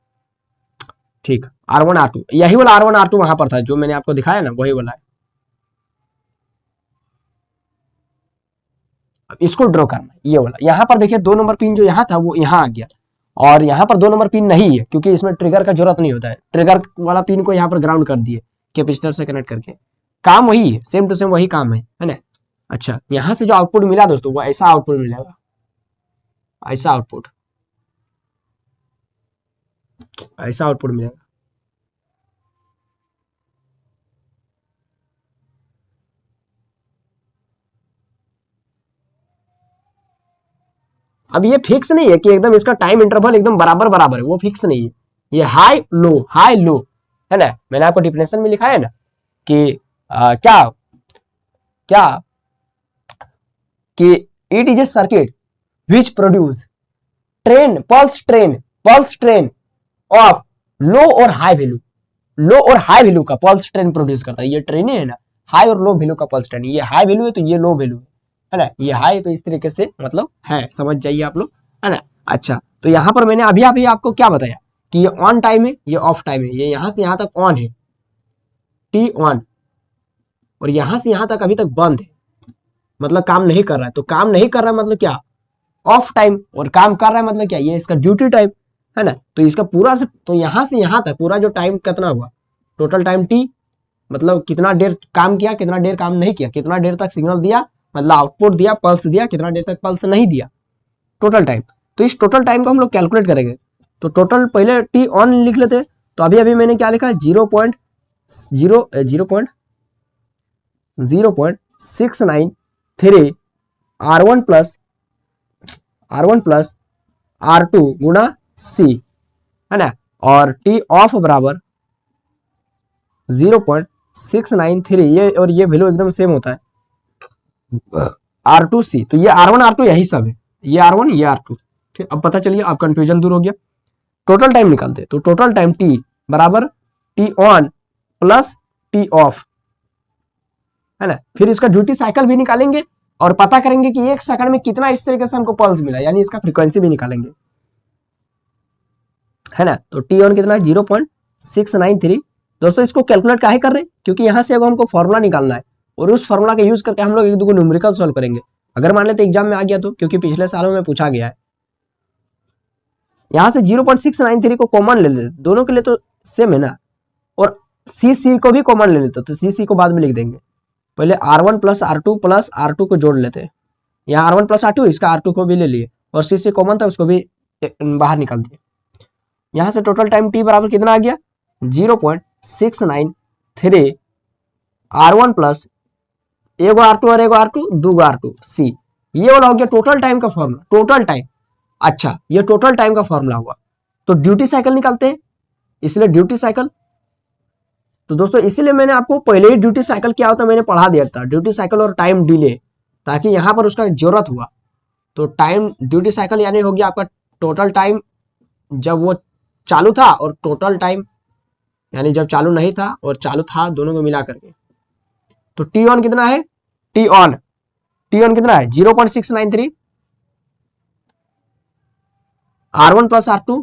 ठीक, R1 R2, यही वाला R1 R2 वहां पर था जो मैंने आपको दिखाया ना, वही वाला है। अब इसको ड्रॉ करना, ये वाला। यहाँ पर देखिए 2 नंबर पिन जो यहाँ था वो यहाँ आ गया, और यहाँ पर 2 नंबर पिन नहीं है क्योंकि इसमें ट्रिगर का जरूरत नहीं होता है। ट्रिगर वाला पिन को यहाँ पर ग्राउंड कर दिए कैपेसिटर से कनेक्ट करके। काम वही है, सेम टू सेम वही काम है ना। अच्छा, यहाँ से जो आउटपुट मिला दोस्तों वो ऐसा आउटपुट मिलेगा, ऐसा आउटपुट, ऐसा आउटपुट मिलेगा। अब ये फिक्स नहीं है कि एकदम इसका टाइम इंटरवल एकदम बराबर बराबर है, वो फिक्स नहीं है। ये हाई लो है ना। मैंने आपको डिफिनेशन में लिखा है ना कि क्या क्या कि it is a circuit which produce pulse train of low और हाई वैल्यू, लो और हाई वैल्यू का पल्स ट्रेन प्रोड्यूस करता है। ये ट्रेन है ना, हाई और लो वैल्यू का पल्स ट्रेन। ये हाई वैल्यू है तो ये लो वैल्यू है ना, ये हाई तो इस तरीके से मतलब है, समझ जाइए आप लोग, है ना। अच्छा, तो यहाँ पर मैंने अभी आपको क्या बताया कि ये ऑन टाइम है, ये ऑफ टाइम है। ये यहाँ से यहाँ तक ऑन है, टी ऑन, और यहाँ से यहाँ तक अभी तक बंद है, मतलब काम नहीं कर रहा है। तो काम नहीं कर रहा है मतलब क्या, ऑफ टाइम, और काम कर रहा है मतलब क्या, ये इसका ड्यूटी टाइम है ना। तो इसका पूरा से, तो यहाँ से यहाँ तक पूरा जो टाइम कितना हुआ, टोटल टाइम टी, मतलब कितना देर काम किया, कितना देर काम नहीं किया, कितना देर तक सिग्नल दिया, मतलब आउटपुट दिया, पल्स दिया, कितना देर तक पल्स नहीं दिया, टोटल टाइम। तो इस टोटल टाइम को हम लोग कैलकुलेट करेंगे। तो टोटल पहले टी ऑन लिख लेते हैं। तो अभी मैंने क्या लिखा, 0.693 R1 प्लस R2 गुना C, है ना, और टी ऑफ बराबर 0.693, ये और ये वैल्यू एकदम सेम होता है, R2C। तो ये R1 R2 यही सब है, ये R1 ये R2। ठीक, अब पता चलिए, अब कंफ्यूजन दूर हो गया। टोटल टाइम निकालते, तो टोटल टाइम T बराबर T on plus T of, है ना। फिर इसका ड्यूटी साइकिल भी निकालेंगे और पता करेंगे कि 1 सेकंड में कितना इस तरीके से हमको पल्स मिला, यानी इसका फ्रीक्वेंसी भी निकालेंगे, है ना। तो T ऑन कितना है, 0.693। दोस्तों इसको कैलकुलेट काहे कर रहे हैं, क्योंकि यहाँ से हमको फॉर्मूला निकालना है, और उस फॉर्मूला का यूज करके हम लोग एक दो न्यूमेरिकल सॉल्व करेंगे। अगर मान लेते एग्जाम में आ गया तो, क्योंकि पिछले सालों में पूछा गया है। यहाँ से 0.693 को कॉमन ले लेते, दोनों के लिए तो सेम है ना, और सी को भी कॉमन ले लेते, तो सी को बाद में लिख देंगे। पहले R1 प्लस R2 को जोड़ लेते हैं। यहाँ R1 प्लस R2, इसका R2 को भी ले लिए, और सी कॉमन था उसको भी बाहर निकाल दिए। यहाँ से टोटल टाइम T बराबर कितना आ गया, 0.693 R1 प्लस एगो R2 और एगो R2, दूगो R2 C। ये वाला हो गया टोटल टाइम का फॉर्मूला, टोटल टाइम। अच्छा, ये टोटल टाइम का फॉर्मूला हुआ। तो ड्यूटी साइकिल निकालते हैं, इसलिए ड्यूटी साइकिल। तो दोस्तों इसीलिए मैंने आपको पहले ही ड्यूटी साइकिल क्या होता है मैंने पढ़ा दिया था, ड्यूटी साइकिल और टाइम डिले, ताकि यहाँ पर उसका जरूरत हुआ। तो टाइम ड्यूटी साइकिल यानी हो गया आपका टोटल टाइम जब वो चालू था, और टोटल टाइम यानी जब चालू नहीं था और चालू था, दोनों को मिला करके। तो टी ऑन कितना है, टी ऑन कितना है, 0.693 R1 प्लस R2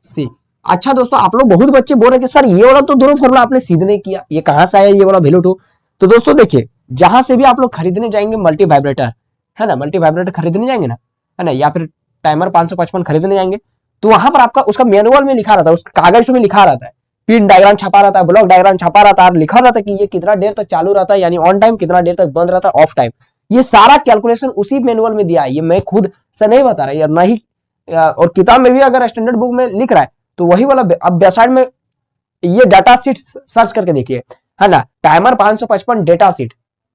C। अच्छा दोस्तों, आप लोग बहुत बच्चे बोल रहे कि सर ये वाला तो दोनों फॉर्मूला आपने सीधे नहीं किया, ये कहां से आया ये वाला वैल्यू 2। तो दोस्तों देखिए, जहां से भी आप लोग खरीदने जाएंगे मल्टी वाइब्रेटर, है ना, मल्टी वाइब्रेटर खरीदने जाएंगे ना, है ना, या फिर टाइमर 555 खरीदने जाएंगे, तो वहां पर आपका उसका मैनुअल में लिखा रहता है, उस कागज में लिखा रहता है, पिन डायग्राम छपा रहता है, ब्लॉक डायग्राम छपा रहता है, लिखा रहता है कि ये कितना देर तक चालू रहता है, यानी ऑन टाइम, कितना देर तक बंद रहता है, ऑफ टाइम। ये सारा कैलकुलेशन उसी मैनुअल में दिया है, ये मैं खुद से नहीं बता रहा, यार नहीं, और किताब में भी अगर स्टैंडर्ड बुक में लिख रहा है तो वही वाला। अब वेबसाइट में ये डाटा शीट सर्च करके देखिए, है ना, टाइमर 555 डेटा शीट,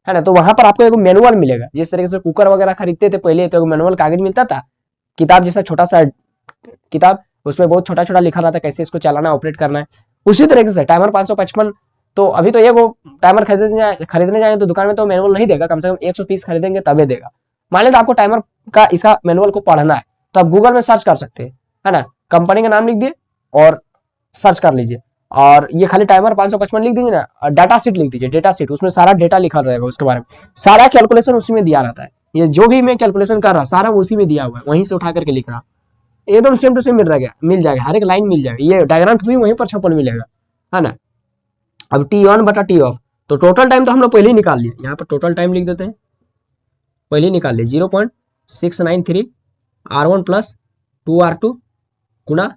है ना। तो वहां पर आपको एक मैनुअल मिलेगा, जिस तरीके से कुकर वगैरह खरीदते थे पहले तो मैनुअल कागज मिलता था, किताब जैसा छोटा सा किताब, उसमें बहुत छोटा छोटा लिखा रहता है कैसे इसको चलाना ऑपरेट करना है। उसी तरीके से टाइमर 555, तो अभी तो ये वो टाइमर खरीदने जाए तो दुकान में तो मैनुअल नहीं देगा, कम से कम 100 पीस खरीदेंगे तभी देगा। मान लीजिए आपको टाइमर का इसका मैनुअल को पढ़ना है तो आप गूगल में सर्च कर सकते हैं, है ना। कंपनी का नाम लिख दिए और सर्च कर लीजिए, और ये खाली टाइमर 555 लिख दीजिए ना, डाटा शीट लिख दीजिए, डेटा शीट, उसमें सारा डेटा लिखा रहेगा उसके बारे में, सारा कैलकुलेशन उसी में दिया रहता है। ये जो भी मैं कैलकुलेशन कर रहा सारा उसी में दिया हुआ है, वहीं से उठा करके लिख रहा, एकदम सेम टू सेम मिल जाएगा, हर एक लाइन मिल जाएगा, ये डायग्राम भी वहीं पर छपल मिलेगा, है ना। अब टी ऑन बटा टी ऑफ, तो टोटल टाइम तो हम लोग पहले ही निकाल लिए, यहाँ पर टोटल टाइम लिख देते हैं, पहले ही निकाल लिए 0.693 R1 प्लस 2R2 गुना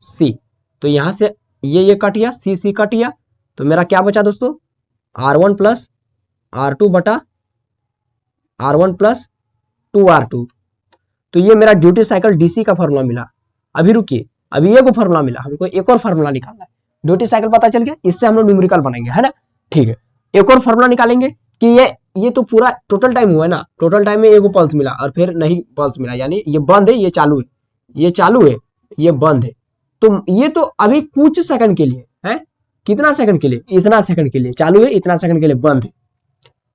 सी, तो यहां से ये कट गया, सी कट गया, तो मेरा क्या बचा दोस्तों, R1 प्लस R2 बटा R1 प्लस 2R2, तो ये मेरा ड्यूटी साइकिल डीसी का फॉर्मूला मिला। अभी रुकिए, अभी ये को फॉर्मूला मिला, हमको एक और फॉर्मूला निकालना है, ड्यूटी साइकिल पता चल गया, इससे हम लोग न्यूमेरिकल बनाएंगे, है ना। ठीक है, एक और फॉर्मूला निकालेंगे कि ये तो पूरा टोटल टाइम हुआ है ना, टोटल टाइम में एक पल्स मिला और फिर नहीं पल्स मिला, यानी ये बंद है, ये चालू है, ये चालू है, ये बंद है, तो ये तो अभी कुछ सेकंड के लिए है, कितना सेकंड के लिए, इतना सेकंड के लिए चालू है, इतना सेकंड के लिए बंद है।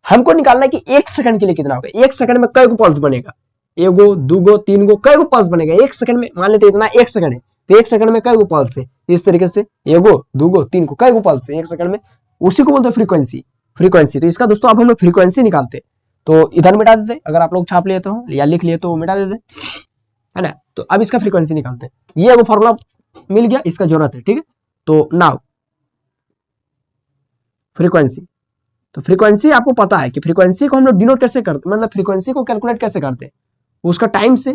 हमको निकालना है कि एक सेकंड के लिए कितना होगा, एक सेकंड में कई पल्स बनेगा, एगो दूगो तीन गो कई पल्स बनेगा एक सेकंड में, मान लेते इतना एक सेकंड है तो एक सेकंड में कई पल्स है, इस तरीके से एगो दूगो तीन को कई पल्स है एक सेकंड में, उसी को बोलते हैं फ्रीक्वेंसी। फ्रीक्वेंसी तो इसका दोस्तों अब हम लोग फ्रीक्वेंसी निकालते, तो इधर मिटा देते, अगर आप लोग छाप लिए तो या लिख लिए तो मिटा देते, है ना। तो अब इसका फ्रीक्वेंसी निकालते, ये एगो फॉर्मूला मिल गया, इसका जरूरत है, ठीक है। तो नाउ फ्रीक्वेंसी, तो फ्रीक्वेंसी आपको पता है कि फ्रीक्वेंसी को हम लोग डिनोट कैसे करते, मतलब फ्रीक्वेंसी को कैलकुलेट कैसे करते हैं, उसका टाइम से,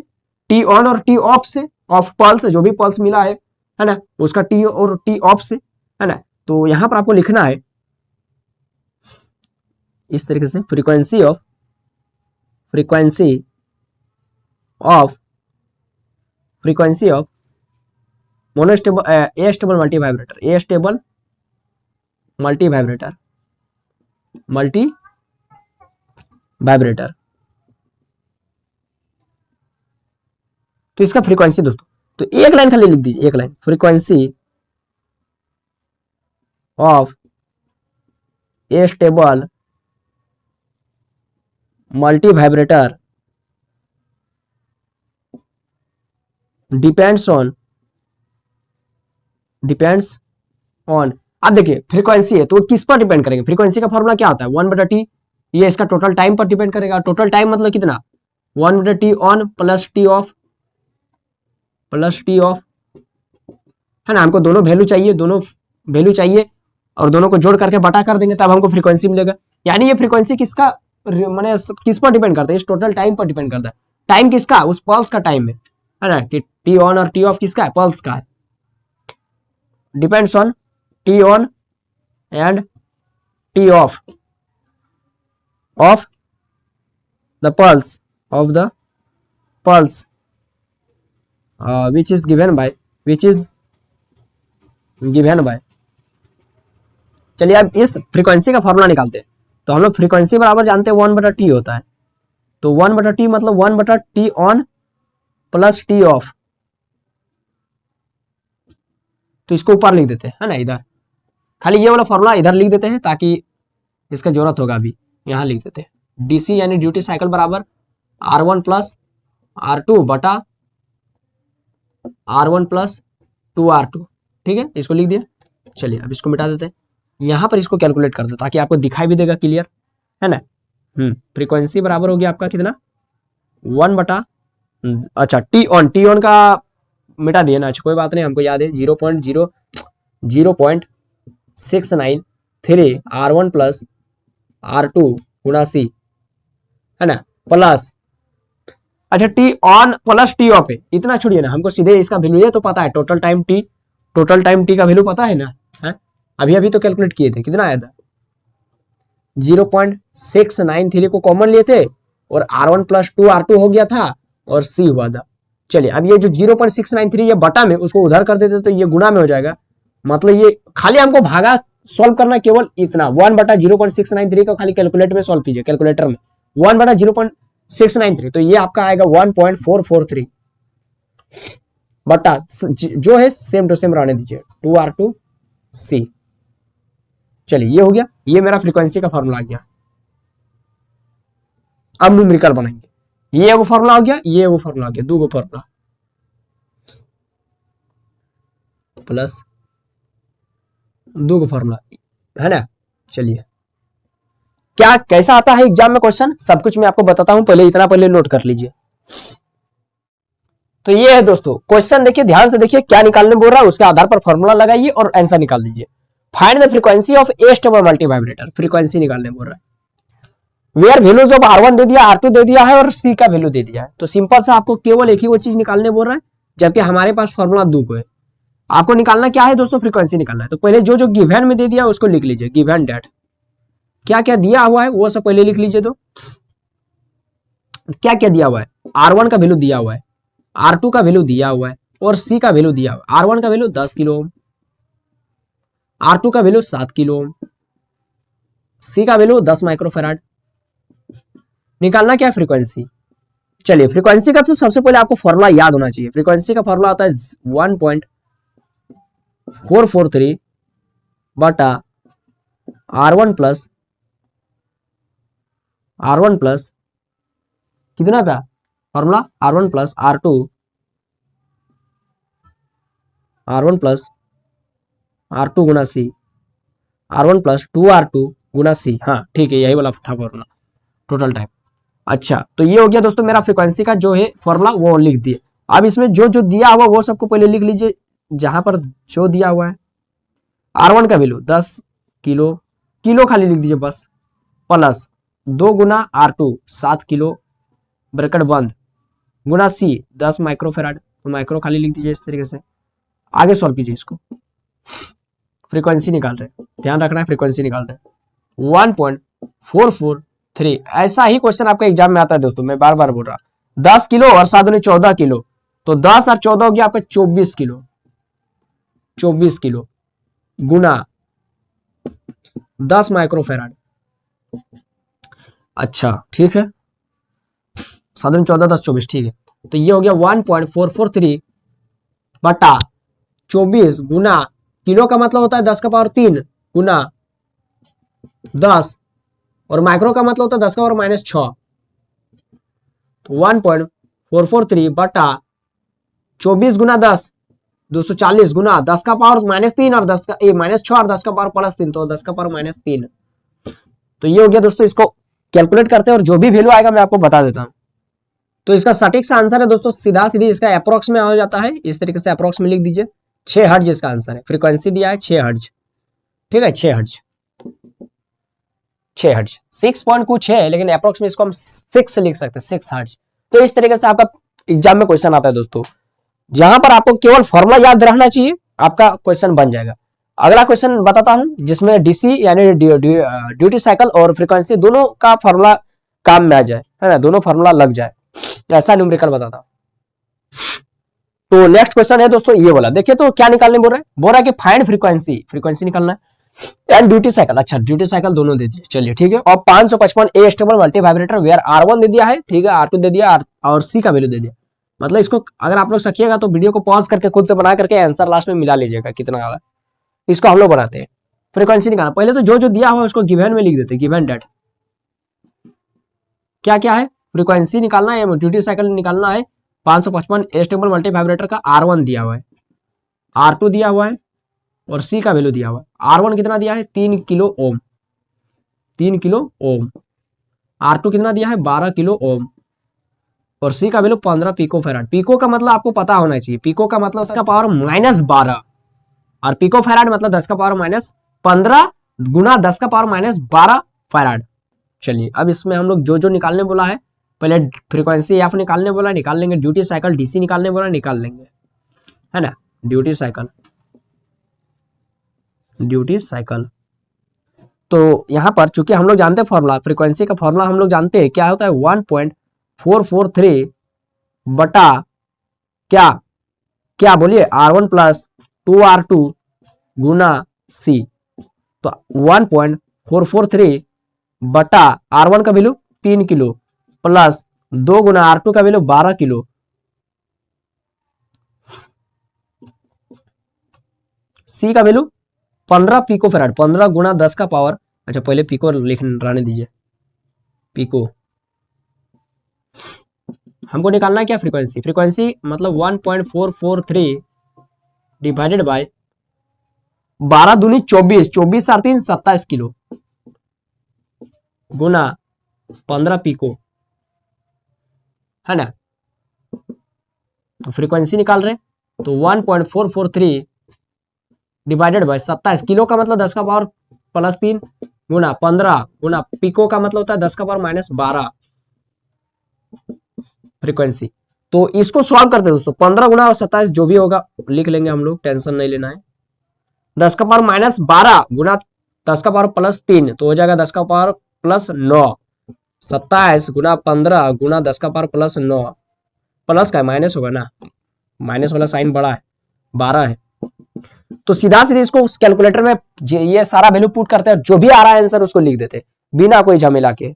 टी ऑन और टी ऑफ से, ऑफ पल्स जो भी पल्स मिला है ना, उसका टी और टी ऑफ से, है ना। तो यहां पर आपको लिखना है इस तरीके से, frequency of monostable stable multi vibrator, तो इसका फ्रीक्वेंसी दोस्तों, तो एक लाइन खाली लिख दीजिए, एक line, frequency of stable multi vibrator depends on, अब देखिए फ्रीक्वेंसी है तो किस पर डिपेंड करेंगे, फ्रीक्वेंसी का फॉर्मूला क्या होता है 1/t, ये इसका टोटल टाइम पर डिपेंड करेगा, टोटल टाइम मतलब कितना 1/t on plus T of, है ना। हमको दोनों वैल्यू चाहिए और दोनों को जोड़ करके बटा कर देंगे तब हमको फ्रीक्वेंसी मिलेगा। यानी ये फ्रीक्वेंसी किसका माने किस पर डिपेंड करता है, इस टोटल टाइम पर डिपेंड करता है। टाइम किसका, उस पल्स का टाइम है ना, कि टी ऑन और टी ऑफ किसका है, पल्स का है, depends on T on and T of the pulse which is given by चलिए अब इस फ्रीक्वेंसी का फॉर्मूला निकालते हैं। तो हम लोग फ्रीक्वेंसी बराबर जानते हैं 1/t होता है, तो 1/t मतलब 1/t on plus T of, तो इसको ऊपर लिख देते हैं, है ना, इधर खाली ये वाला फॉर्मूला इधर लिख देते हैं ताकि इसका जरूरत होगा, अभी यहां लिख देते हैं, डीसी यानी ड्यूटी साइकिल बराबर R1 प्लस R2 बटा R1 प्लस 2R2, ठीक है, इसको लिख दिया। चलिए अब इसको मिटा देते हैं, यहां पर इसको कैलकुलेट कर दो ताकि आपको दिखाई भी देगा क्लियर, है ना। फ्रीक्वेंसी बराबर हो गया आपका कितना 1 बटा, अच्छा टी ऑन का मिटा दिया ना, अच्छा कोई बात नहीं, हमको याद है 0.693 R1 प्लस R2 गुना सी, है ना, प्लस अच्छा T on plus T of है, इतना छोड़िए ना, हमको सीधे इसका वैल्यू ये तो पता है, टोटल टाइम टी का वैल्यू पता है ना, है अभी तो कैलकुलेट किए थे, कितना आया था 0.693 को कॉमन लिए थे और R1 प्लस 2R2 हो गया था और C हुआ था। चलिए अब ये जो 0.693 ये बटा में उसको उधर कर देते तो ये गुना में हो जाएगा, मतलब ये खाली हमको भागा सॉल्व करना केवल इतना 1/0.693 को खाली कैलकुलेटर में सॉल्व कीजिए, कैलकुलेटर में 1/0.693, तो ये आपका आएगा 1.443 बटा जो है सेम टू सेम रहने दीजिए 2R2C। चलिए ये हो गया, ये मेरा फ्रीक्वेंसी का फॉर्मूला आ गया। अब न्यूमेरिकल बनाएंगे, ये वो फॉर्मूला हो गया, ये वो फॉर्मूला हो गया, दो फॉर्मूला प्लस दो फॉर्मूला है ना। चलिए क्या कैसा आता है एग्जाम में क्वेश्चन, सब कुछ मैं आपको बताता हूं, पहले इतना पहले नोट कर लीजिए। तो ये है दोस्तों क्वेश्चन, देखिए ध्यान से देखिए क्या निकालने बोल रहा है, उसके आधार पर फॉर्मूला लगाइए और आंसर निकाल दीजिए। Find the frequency of A stable multi vibrator, frequency निकालने बोल रहा है। वेयर वैल्यूज ऑफ R1 दे दिया, R2 दे दिया है और C का वैल्यू दे दिया है। तो सिंपल सा आपको केवल एक ही वो चीज निकालने बोल रहा है, जबकि हमारे पास फॉर्मूला दो को है। आपको निकालना क्या है दोस्तों, फ्रीक्वेंसी निकालना है। तो पहले जो जो गिवन में दे दिया उसको लिख लीजिए, गिवन डेट क्या क्या दिया हुआ है वो सब पहले लिख लीजिए। तो क्या क्या दिया हुआ है, R1 का वैल्यू दिया हुआ है, R2 का वैल्यू दिया हुआ है और C का वैल्यू दिया हुआ है। R1 का वैल्यू 10 किलो ओम, R2 का वैल्यू 7 किलो ओम, C का वैल्यू 10 माइक्रोफैराड। निकालना क्या है, फ्रीक्वेंसी। चलिए फ्रीक्वेंसी का तो सबसे पहले आपको फॉर्मूला याद होना चाहिए। फ्रीक्वेंसी का फॉर्मूला होता है 1.443 बटा R1 प्लस कितना था फॉर्मूला, R1 प्लस R2 गुना C, R1 प्लस 2R2 गुना C। हाँ ठीक है, यही वाला था फॉर्मूला टोटल टाइम। अच्छा तो ये हो गया दोस्तों मेरा फ्रीक्वेंसी का जो है फॉर्मूला, वो लिख दिए। अब इसमें जो जो दिया हुआ वो सबको पहले लिख लीजिए, जहां पर जो दिया हुआ है। R1 का वैल्यू 10 किलो, किलो खाली लिख दीजिए बस, प्लस 2 गुना R2 7 किलो ब्रैकेट बंद गुना C 10 माइक्रोफैराड, तो माइक्रो खाली लिख दीजिए इस तरीके से। आगे सॉल्व कीजिए इसको, फ्रीक्वेंसी निकाल रहे हैं, ध्यान रखना है फ्रीक्वेंसी निकाल रहे हैं 1.443। ऐसा ही क्वेश्चन आपका एग्जाम में आता है दोस्तों, मैं बार बार बोल रहा, 10 किलो और 7 दूनी 14 किलो, तो 10 और 14 हो गया आपका 24 किलो, 24 किलो गुना 10 माइक्रोफैराड। अच्छा ठीक है, 7 दूनी 14 10 24 ठीक है, तो ये हो गया 1.443 बटा 24 गुना, किलो का मतलब होता है 10 का पावर 3 गुना 10 और माइक्रो का मतलब होता है 10 का पावर माइनस 6, तो 1.443 बटा 24 गुना 10 240 गुना 10 का पावर माइनस 3 और 10 का माइनस 6 और 10 का पावर प्लस 3, तो 10 का पावर माइनस 3। तो ये हो गया दोस्तों, इसको कैलकुलेट करते हैं और जो भी वैल्यू आएगा मैं आपको बता देता हूं। तो इसका सटीक सा आंसर है दोस्तों, सीधा सीधी इसका अप्रोक्स में आ जाता है, इस तरीके से अप्रोक्स में लिख दीजिए। 6 हर्ट्ज इसका आंसर है, फ्रीक्वेंसी दिया है 6 हर्ट्ज, ठीक है 6 हर्ट्ज, 6 हर्ट्ज 6 पॉइंट कुछ है, लेकिन अप्रोक्स में इसको हम 6 लिख सकते हैं, 6 हर्ट्ज। तो इस तरीके से आपका एग्जाम में क्वेश्चन आता है दोस्तों, जहां पर आपको केवल फॉर्मूला याद रहना चाहिए, आपका क्वेश्चन बन जाएगा। अगला क्वेश्चन बताता हूं जिसमें डीसी यानी ड्यूटी साइकिल और फ्रीक्वेंसी दोनों का फॉर्मूला काम में आ जाए, है ना, दोनों फॉर्मूला लग जाए, ऐसा न्यूमेरिकल बताता हूं। तो नेक्स्ट क्वेश्चन है दोस्तों ये वाला, देखिए तो क्या निकालने बोल रहा है कि फाइंड फ्रीक्वेंसी, फ्रीक्वेंसी निकालना है एंड ड्यूटी साइकिल। अच्छा ड्यूटी साइकिल दोनों दे दिए, चलिए ठीक है। और 555 astable multivibrator where R1 दे दिया है, ठीक है, R2 दे दिया और C का वैल्यू दे दिया। मतलब इसको अगर आप लोग सकिएगा तो वीडियो को पॉज करके खुद से बना करके आंसर लास्ट में मिला लीजिएगा कितना आ रहा है। इसको हम लोग बनाते हैं, फ्रीक्वेंसी निकालना। पहले तो जो जो दिया हुआ उसको गिवन में लिख देते, गिवन डेट क्या क्या है, फ्रीक्वेंसी निकालना है, ड्यूटी साइकिल निकालना है। 555 ए स्टेबल मल्टी वाइब्रेटर का R1 दिया हुआ है, R2 दिया हुआ है और C का वैल्यू दिया हुआ है। R1 कितना दिया है 3 kilo ohm, 3 kilo ohm. R2 कितना दिया है 12 किलो ओम और C का वैल्यू 15 पिको फैराड। पिको का मतलब आपको पता होना चाहिए, पिको का मतलब उसका पावर -12 और पिको फैराड मतलब 10 का पावर -15 गुना 10 का पावर -12 फैराड। चलिए अब इसमें हम लोग जो जो निकालने बोला है, पहले फ्रीक्वेंसी एफ निकालने बोला, निकाल लेंगे। ड्यूटी साइकिल डीसी निकालने बोला, निकाल लेंगे, है ना। ड्यूटी साइकिल, ड्यूटी साइकिल तो यहां पर चूंकि हम लोग जानते हैं फॉर्मूला, फ्रीक्वेंसी का फॉर्मूला हम लोग जानते हैं क्या होता है 1.443 बटा क्या क्या बोलिए R1 प्लस 2R2 गुना C, तो 1.443 बटा R1 का वैल्यू 3 किलो प्लस 2 गुना R2 का वैल्यू 12 किलो, C का वैल्यू 15 पिको फैराड, 15 गुना 10 का पावर, अच्छा पहले पिको लिख रहने दीजिए, पिको हमको निकालना है क्या फ्रीक्वेंसी, फ्रीक्वेंसी मतलब 1.443 डिवाइडेड बाय 12 दूनी 24, 24 और 3 27 किलो गुना 15 पिको, है ना। तो फ्रीक्वेंसी निकाल रहे, तो 1.443 डिवाइडेड बाय 27 किलो का मतलब 10 का पावर प्लस 3 गुना 15 गुना पिको का मतलब होता है 10 का पावर माइनस 12 फ्रीक्वेंसी। तो इसको सॉल्व करते हैं दोस्तों, 15 गुना और 27 जो भी होगा लिख लेंगे हम लोग, टेंशन नहीं लेना है। 10 का पावर माइनस 12 गुना 10 का पावर प्लस 3 तो हो जाएगा 10 का पावर प्लस 9, 27 गुना 15 गुना 10 का पावर प्लस 9, प्लस का माइनस होगा ना, माइनस वाला साइन बड़ा है, 12 है। तो सीधा सीधे इसको कैलकुलेटर में ये सारा वैल्यू पुट करते हैं, जो भी आ रहा है आंसर उसको लिख देते बिना कोई झमेला के।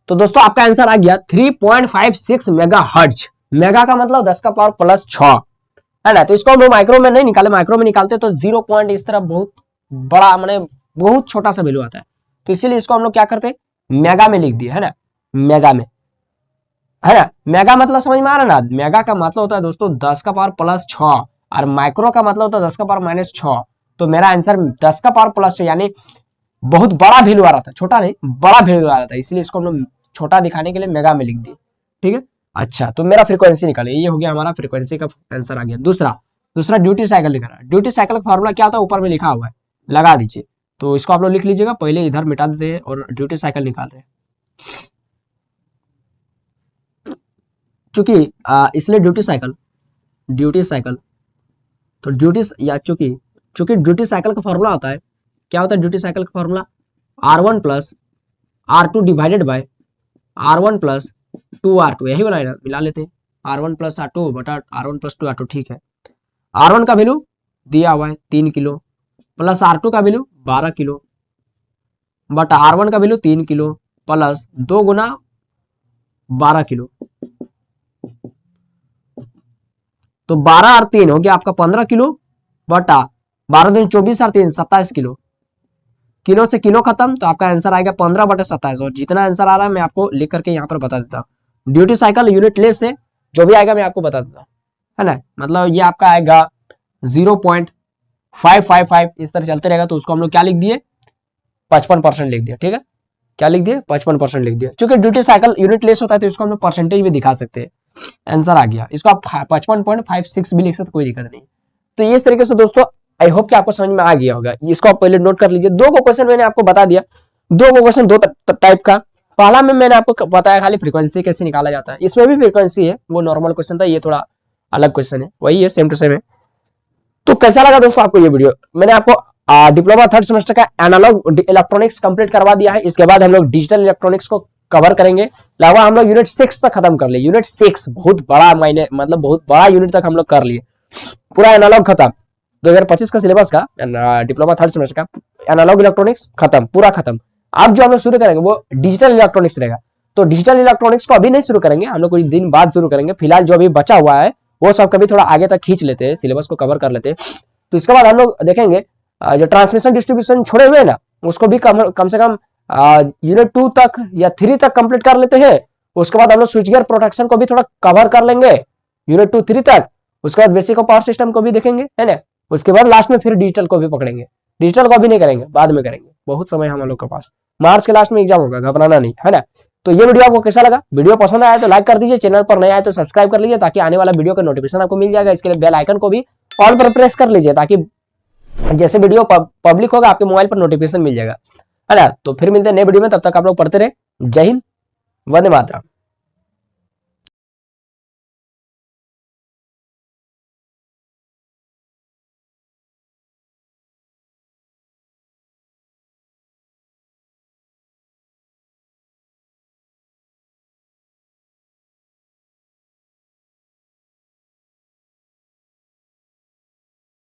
तो दोस्तों आपका आंसर आ गया 3.56 मेगा हर्ट्ज, मेगा का मतलब 10 का पावर प्लस 6, है ना। तो इसको हम लोग माइक्रो में नहीं निकाले, माइक्रो में निकालते तो 0 पॉइंट इस तरह बहुत बड़ा माने बहुत छोटा सा वैल्यू आता है, तो इसीलिए इसको हम लोग क्या करते मेगा में लिख दिए, है ना, मेगा में, है ना। मेगा मतलब समझ में आ रहा है ना, मेगा का मतलब होता है दोस्तों 10 का पावर प्लस 6 और माइक्रो का मतलब होता है 10 का पावर माइनस 6। तो मेरा आंसर 10 का पावर प्लस 6 यानी बहुत बड़ा वैल्यू आ रहा था, छोटा नहीं बड़ा वैल्यू आ रहा था, इसलिए इसको हम लोग छोटा दिखाने के लिए मेगा में लिख दिए, ठीक है। अच्छा तो मेरा फ्रीक्वेंसी निकाले, ये हो गया हमारा फ्रीक्वेंसी का आंसर आ गया। दूसरा ड्यूटी साइकिल दिखा रहा है, ड्यूटी साइकिल का फॉर्मूला क्या होता है ऊपर में लिखा हुआ है, लगा दीजिए। तो इसको आप लोग लिख लीजिएगा, पहले इधर मिटा देते हैं और ड्यूटी साइकिल निकाल रहे हैं, चूंकि इसलिए ड्यूटी साइकिल तो ड्यूटी या चूंकि ड्यूटी साइकिल का फॉर्मूला होता है, क्या होता है ड्यूटी साइकिल का formula, R1 plus R2 divided by R1 plus 2R2, यही वाला है ना, मिला लेते हैं, R1 प्लस R2 बटा R1 प्लस 2R2, ठीक है। R1 का वैल्यू दिया हुआ है 3 किलो प्लस R2 का वैल्यू 12 किलो बटा R1 का वैल्यू 3 किलो प्लस 2 गुना 12 किलो, तो 12 और 3 हो गया आपका 15 किलो बटा 12 दिन 24 और 3 27 किलो, किलो से किलो खत्म, तो आपका आंसर आएगा 15 बटे 27। और जितना आंसर आ रहा है मैं आपको लिख करके यहाँ पर बता देता हूँ, ड्यूटी साइकिल यूनिट लेस से जो भी आएगा मैं आपको बता देता हूँ, है ना। मतलब ये आपका आएगा 0.555 इस तरह चलते रहेगा, तो उसको हम लोग क्या लिख दिए 55% लिख दिया, ठीक है। क्या लिख दिए 55% लिख दिया, क्योंकि ड्यूटी साइकिल यूनिट लेस होता है तो इसको हम लोग परसेंटेज भी दिखा सकते हैं, आंसर आ गया। इसको आप 55.56 भी लिख सकते, कोई दिक्कत नहीं। तो इस तरीके से दोस्तों आई होप कि आपको समझ में आ गया होगा, इसको आप पहले नोट कर लीजिए। दो को क्वेश्चन मैंने आपको बता दिया, दो को क्वेश्चन दो टाइप का, पहला में मैंने आपको बताया खाली फ्रीक्वेंसी कैसे निकाला जाता है, इसमें भी फ्रीक्वेंसी है, वो नॉर्मल क्वेश्चन था, ये थोड़ा अलग क्वेश्चन है, वही है सेम टू सेम है। तो कैसा लगा दोस्तों आपको ये वीडियो, मैंने आपको डिप्लोमा 3rd सेमेस्टर का एनालॉग इलेक्ट्रॉनिक्स कंप्लीट करवा दिया है, इसके बाद हम लोग डिजिटल इलेक्ट्रॉनिक्स को कवर करेंगे, लगभग हम लोग यूनिट 6 तक खत्म कर लिए, यूनिट 6 बहुत बड़ा मायने मतलब बहुत बड़ा यूनिट तक हम लोग कर लिए, पूरा एनालॉग खत्म, 2025 का सिलेबस का डिप्लोमा 3rd सेमेस्टर का एनालॉग इलेक्ट्रॉनिक्स खत्म, पूरा खत्म। अब जो हम लोग शुरू करेंगे वो डिजिटल इलेक्ट्रॉनिक्स रहेगा, तो डिजिटल इलेक्ट्रॉनिक्स को अभी नहीं शुरू करेंगे, हम लोग कुछ दिन बाद शुरू करेंगे, फिलहाल जो अभी बचा हुआ है वो सब कभी थोड़ा आगे तक खींच लेते हैं, सिलेबस को कवर कर लेते हैं। तो इसके बाद हम लोग देखेंगे जो ट्रांसमिशन डिस्ट्रीब्यूशन छोड़े हुए ना उसको भी कम से कम यूनिट 2 तक या 3 तक कंप्लीट कर लेते हैं। उसके बाद हम लोग स्विच गियर प्रोटेक्शन को भी थोड़ा कवर कर लेंगे यूनिट 2 3 तक, उसके बाद बेसिक ऑफ पावर सिस्टम को भी देखेंगे, है ना। उसके बाद लास्ट में फिर डिजिटल को भी पकड़ेंगे, डिजिटल को अभी नहीं करेंगे, बाद में करेंगे, बहुत समय हम लोग के पास, मार्च के लास्ट में एग्जाम होगा, घबराना नहीं, है ना। तो ये वीडियो आपको कैसा लगा, वीडियो पसंद आया तो लाइक कर दीजिए, चैनल पर नए आए तो सब्सक्राइब कर लीजिए ताकि आने वाला वीडियो का नोटिफिकेशन आपको मिल जाएगा। इसके लिए बेल आइकन को भी ऑल पर प्रेस कर लीजिए ताकि जैसे वीडियो पब्लिक होगा आपके मोबाइल पर नोटिफिकेशन मिल जाएगा, है ना। तो फिर मिलते हैं नए वीडियो में, तब तक आप लोग पढ़ते रहे। जय हिंद, वंदे मातरम।